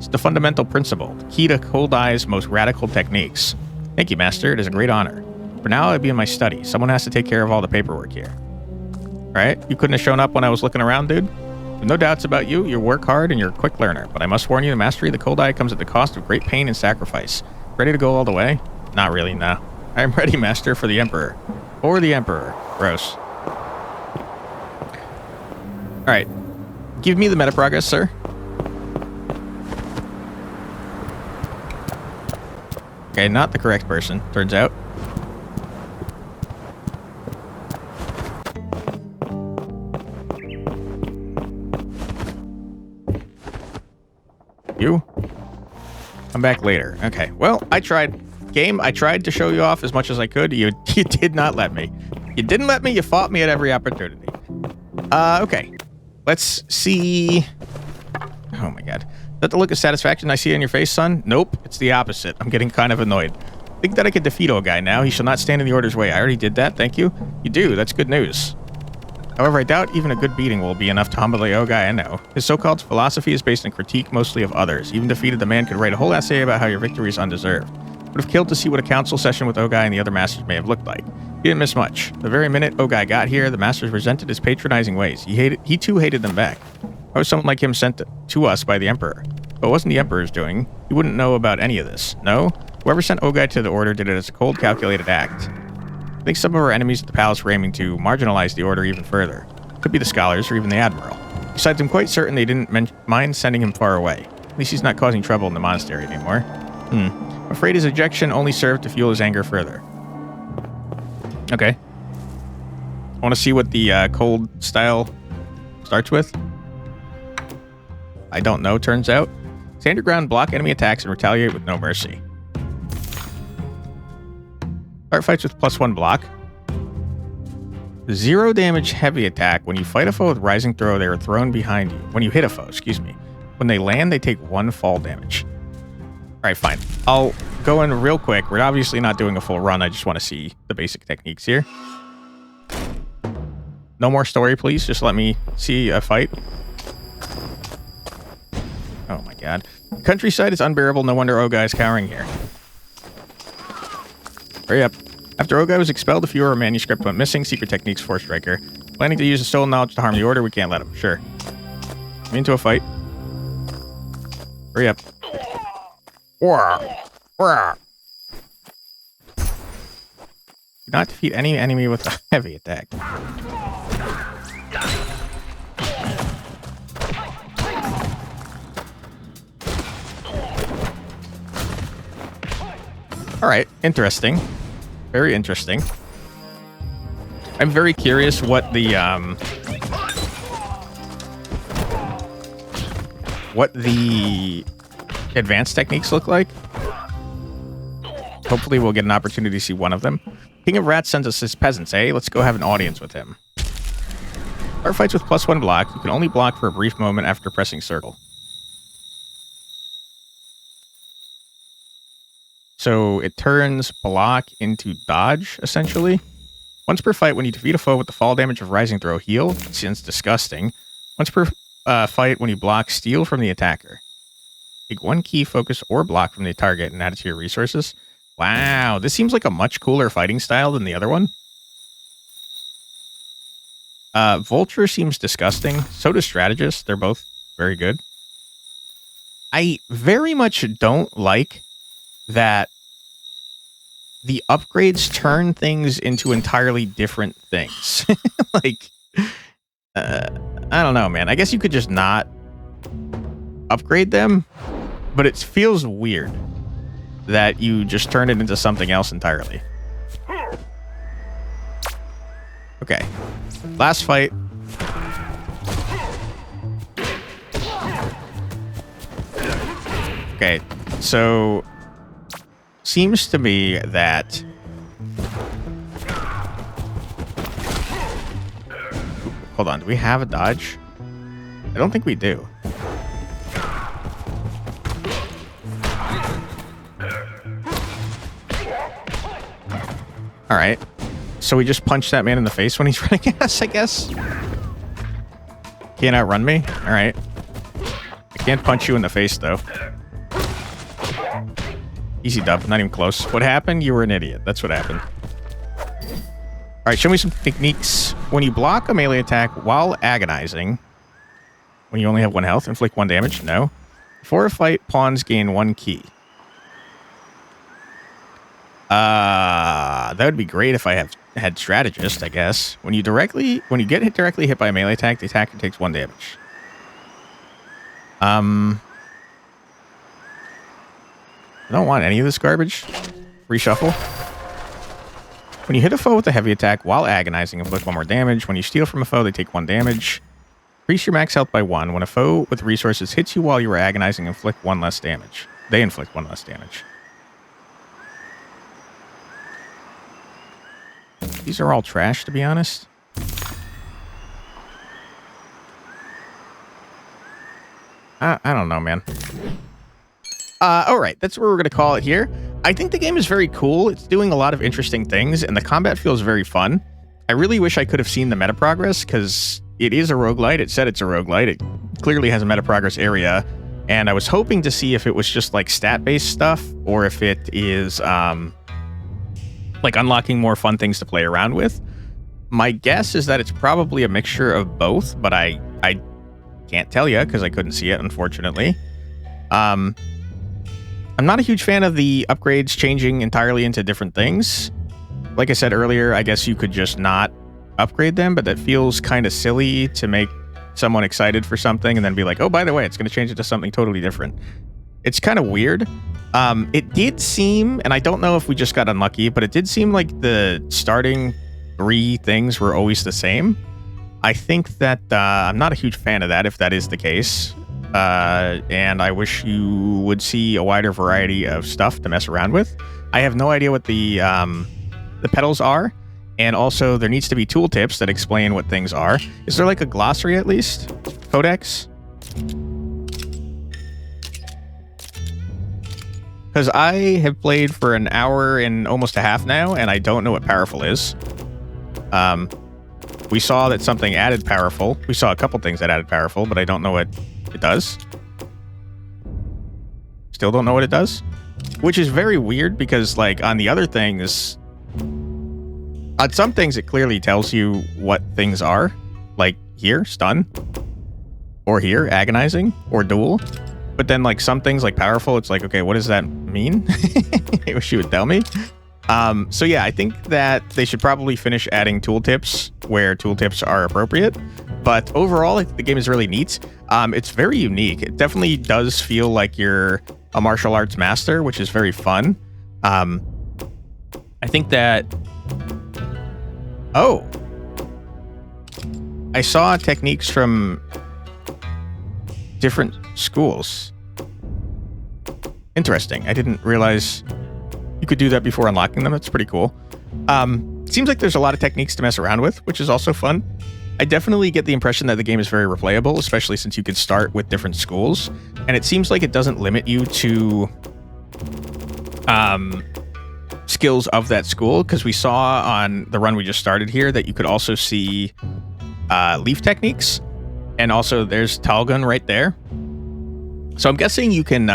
It's the fundamental principle, the key to Koldai's most radical techniques. Thank you, Master. It is a great honor. For now, I'll be in my study. Someone has to take care of all the paperwork here. Right? You couldn't have shown up when I was looking around, dude? No doubts about you. You work hard and you're a quick learner. But I must warn you, the mastery of the Koldai comes at the cost of great pain and sacrifice. Ready to go all the way? Not really, no. I am ready, Master, for the Emperor. For the Emperor. Gross. Alright. Give me the meta progress, sir. Okay, not the correct person, turns out. You? Come back later. Okay, well, I tried. Game, I tried to show you off as much as I could. You did not let me. You didn't let me. You fought me at every opportunity. Okay. Let's see. Oh my god. Is that the look of satisfaction I see on your face, son? Nope. It's the opposite. I'm getting kind of annoyed. Think that I could defeat Ogai now. He shall not stand in the Order's way. I already did that. Thank you. You do. That's good news. However, I doubt even a good beating will be enough to humble the Ogai, I know. His so-called philosophy is based on critique mostly of others. Even defeated, the man could write a whole essay about how your victory is undeserved. Would have killed to see what a council session with Ogai and the other masters may have looked like. He didn't miss much. The very minute Ogai got here, the masters resented his patronizing ways. He too hated them back. How was someone like him sent to us by the Emperor? But it wasn't the Emperor's doing. He wouldn't know about any of this. No? Whoever sent Ogai to the Order did it as a cold, calculated act. I think some of our enemies at the palace were aiming to marginalize the Order even further. Could be the scholars or even the Admiral. Besides, I'm quite certain they didn't mind sending him far away. At least he's not causing trouble in the monastery anymore. I'm afraid his ejection only served to fuel his anger further. Okay. I want to see what the cold style starts with. I don't know, turns out. Stand your ground, block enemy attacks, and retaliate with no mercy. Start fights with +1 block. 0 damage heavy attack. When you fight a foe with rising throw, they are thrown behind you. When you hit a foe, excuse me. When they land, they take 1 fall damage. Alright, fine. I'll go in real quick. We're obviously not doing a full run. I just want to see the basic techniques here. No more story, please. Just let me see a fight. Oh my god. The countryside is unbearable. No wonder Ogai is cowering here. Hurry up. After Ogai was expelled, a few of our manuscript went missing. Secret techniques, Forestriker. Planning to use the stolen knowledge to harm the Order? We can't let him. Sure. I'm into a fight. Hurry up. Do not defeat any enemy with a heavy attack. Alright, interesting. Very interesting. I'm very curious what the advanced techniques look like. Hopefully we'll get an opportunity to see one of them. King of Rats sends us his peasants, eh? Let's go have an audience with him. Our fights with +1 block. You can only block for a brief moment after pressing circle. So it turns block into dodge, essentially. Once per fight, when you defeat a foe with the fall damage of Rising Throw, heal. It seems disgusting. Once per fight, when you block, steal from the attacker. Take 1 key, focus, or block from the target and add it to your resources. Wow, this seems like a much cooler fighting style than the other one. Vulture seems disgusting. So does Strategist. They're both very good. I very much don't like that the upgrades turn things into entirely different things. Like, I don't know, man. I guess you could just not upgrade them, but it feels weird that you just turn it into something else entirely. Okay. Last fight. Okay, so seems to me that hold on, do we have a dodge? I don't think we do. Alright. So we just punch that man in the face when he's running at us, I guess? Can't outrun me? Alright. I can't punch you in the face, though. Easy dub, not even close. What happened? You were an idiot. That's what happened. All right, show me some techniques. When you block a melee attack while agonizing, when you only have 1 health, inflict 1 damage. No. Before a fight, pawns gain 1 key. That would be great if I had strategist, I guess. When you get directly hit by a melee attack, the attacker takes 1 damage. I don't want any of this garbage. Reshuffle. When you hit a foe with a heavy attack while agonizing, inflict 1 more damage. When you steal from a foe, they take 1 damage. Increase your max health by 1. When a foe with resources hits you while you are agonizing, inflict 1 less damage. They inflict 1 less damage. These are all trash, to be honest. I don't know, man. All right, that's what we're going to call it here. I think the game is very cool. It's doing a lot of interesting things, and the combat feels very fun. I really wish I could have seen the meta progress, because it is a roguelite. It said it's a roguelite. It clearly has a meta progress area, and I was hoping to see if it was just like stat-based stuff, or if it is like unlocking more fun things to play around with. My guess is that it's probably a mixture of both, but I can't tell you because I couldn't see it, unfortunately. I'm not a huge fan of the upgrades changing entirely into different things. Like I said earlier, I guess you could just not upgrade them, but that feels kind of silly to make someone excited for something and then be like, oh, by the way, it's going to change it to something totally different. It's kind of weird. It did seem, and I don't know if we just got unlucky, but it did seem like the starting 3 things were always the same. I think that I'm not a huge fan of that, if that is the case. And I wish you would see a wider variety of stuff to mess around with. I have no idea what the pedals are, and also there needs to be tooltips that explain what things are. Is there like a glossary at least? Codex? Because I have played for an hour and almost a half now, and I don't know what powerful is. We saw that something added powerful. We saw a couple things that added powerful, but I don't know what it does. Still don't know what it does. Which is very weird because, like, on the other things, on some things it clearly tells you what things are. Like here, stun. Or here, agonizing. Or duel. But then, like, some things, like powerful, it's like, okay, what does that mean? I wish you would tell me. So yeah, I think that they should probably finish adding tooltips where tooltips are appropriate. But overall, I think the game is really neat. It's very unique. It definitely does feel like you're a martial arts master, which is very fun. I think that... Oh! I saw techniques from different schools. Interesting. I didn't realize you could do that before unlocking them. That's pretty cool. Seems like there's a lot of techniques to mess around with, which is also fun. I definitely get the impression that the game is very replayable, especially since you can start with different schools. And it seems like it doesn't limit you to skills of that school, because we saw on the run we just started here that you could also see leaf techniques. And also there's Talgun right there. So I'm guessing you can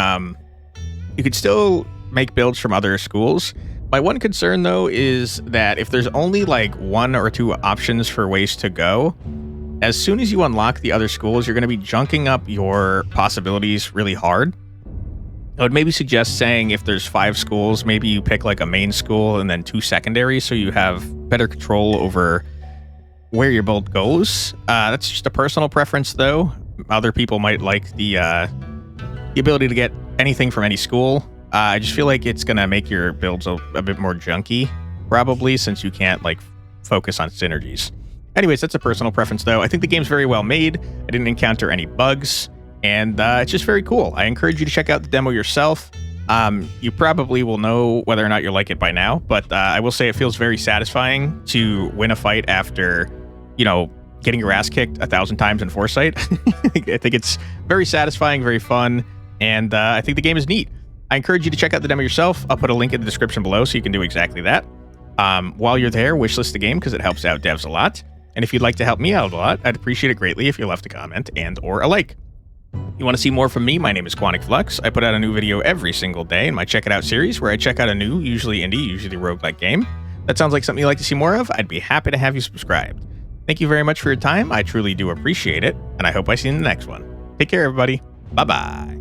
you could still make builds from other schools. My one concern, though, is that if there's only like 1 or 2 options for ways to go, as soon as you unlock the other schools, you're going to be junking up your possibilities really hard. I would maybe suggest saying if there's 5 schools, maybe you pick like a main school and then 2 secondaries, so you have better control over where your build goes. That's just a personal preference, though. Other people might like the ability to get anything from any school. I just feel like it's going to make your builds a bit more junky, probably, since you can't, like, focus on synergies. Anyways, that's a personal preference, though. I think the game's very well made. I didn't encounter any bugs, and it's just very cool. I encourage you to check out the demo yourself. You probably will know whether or not you like it by now, but I will say it feels very satisfying to win a fight after, you know, getting your ass kicked 1,000 times in Foresight. I think it's very satisfying, very fun, and I think the game is neat. I encourage you to check out the demo yourself. I'll put a link in the description below so you can do exactly that. While you're there, wishlist the game because it helps out devs a lot. And if you'd like to help me out a lot, I'd appreciate it greatly if you left a comment and or a like. You want to see more from me? My name is Quantic Flux. I put out a new video every single day in my Check It Out series where I check out a new, usually indie, usually roguelike game. That sounds like something you'd like to see more of? I'd be happy to have you subscribed. Thank you very much for your time. I truly do appreciate it, and I hope I see you in the next one. Take care, everybody. Bye-bye.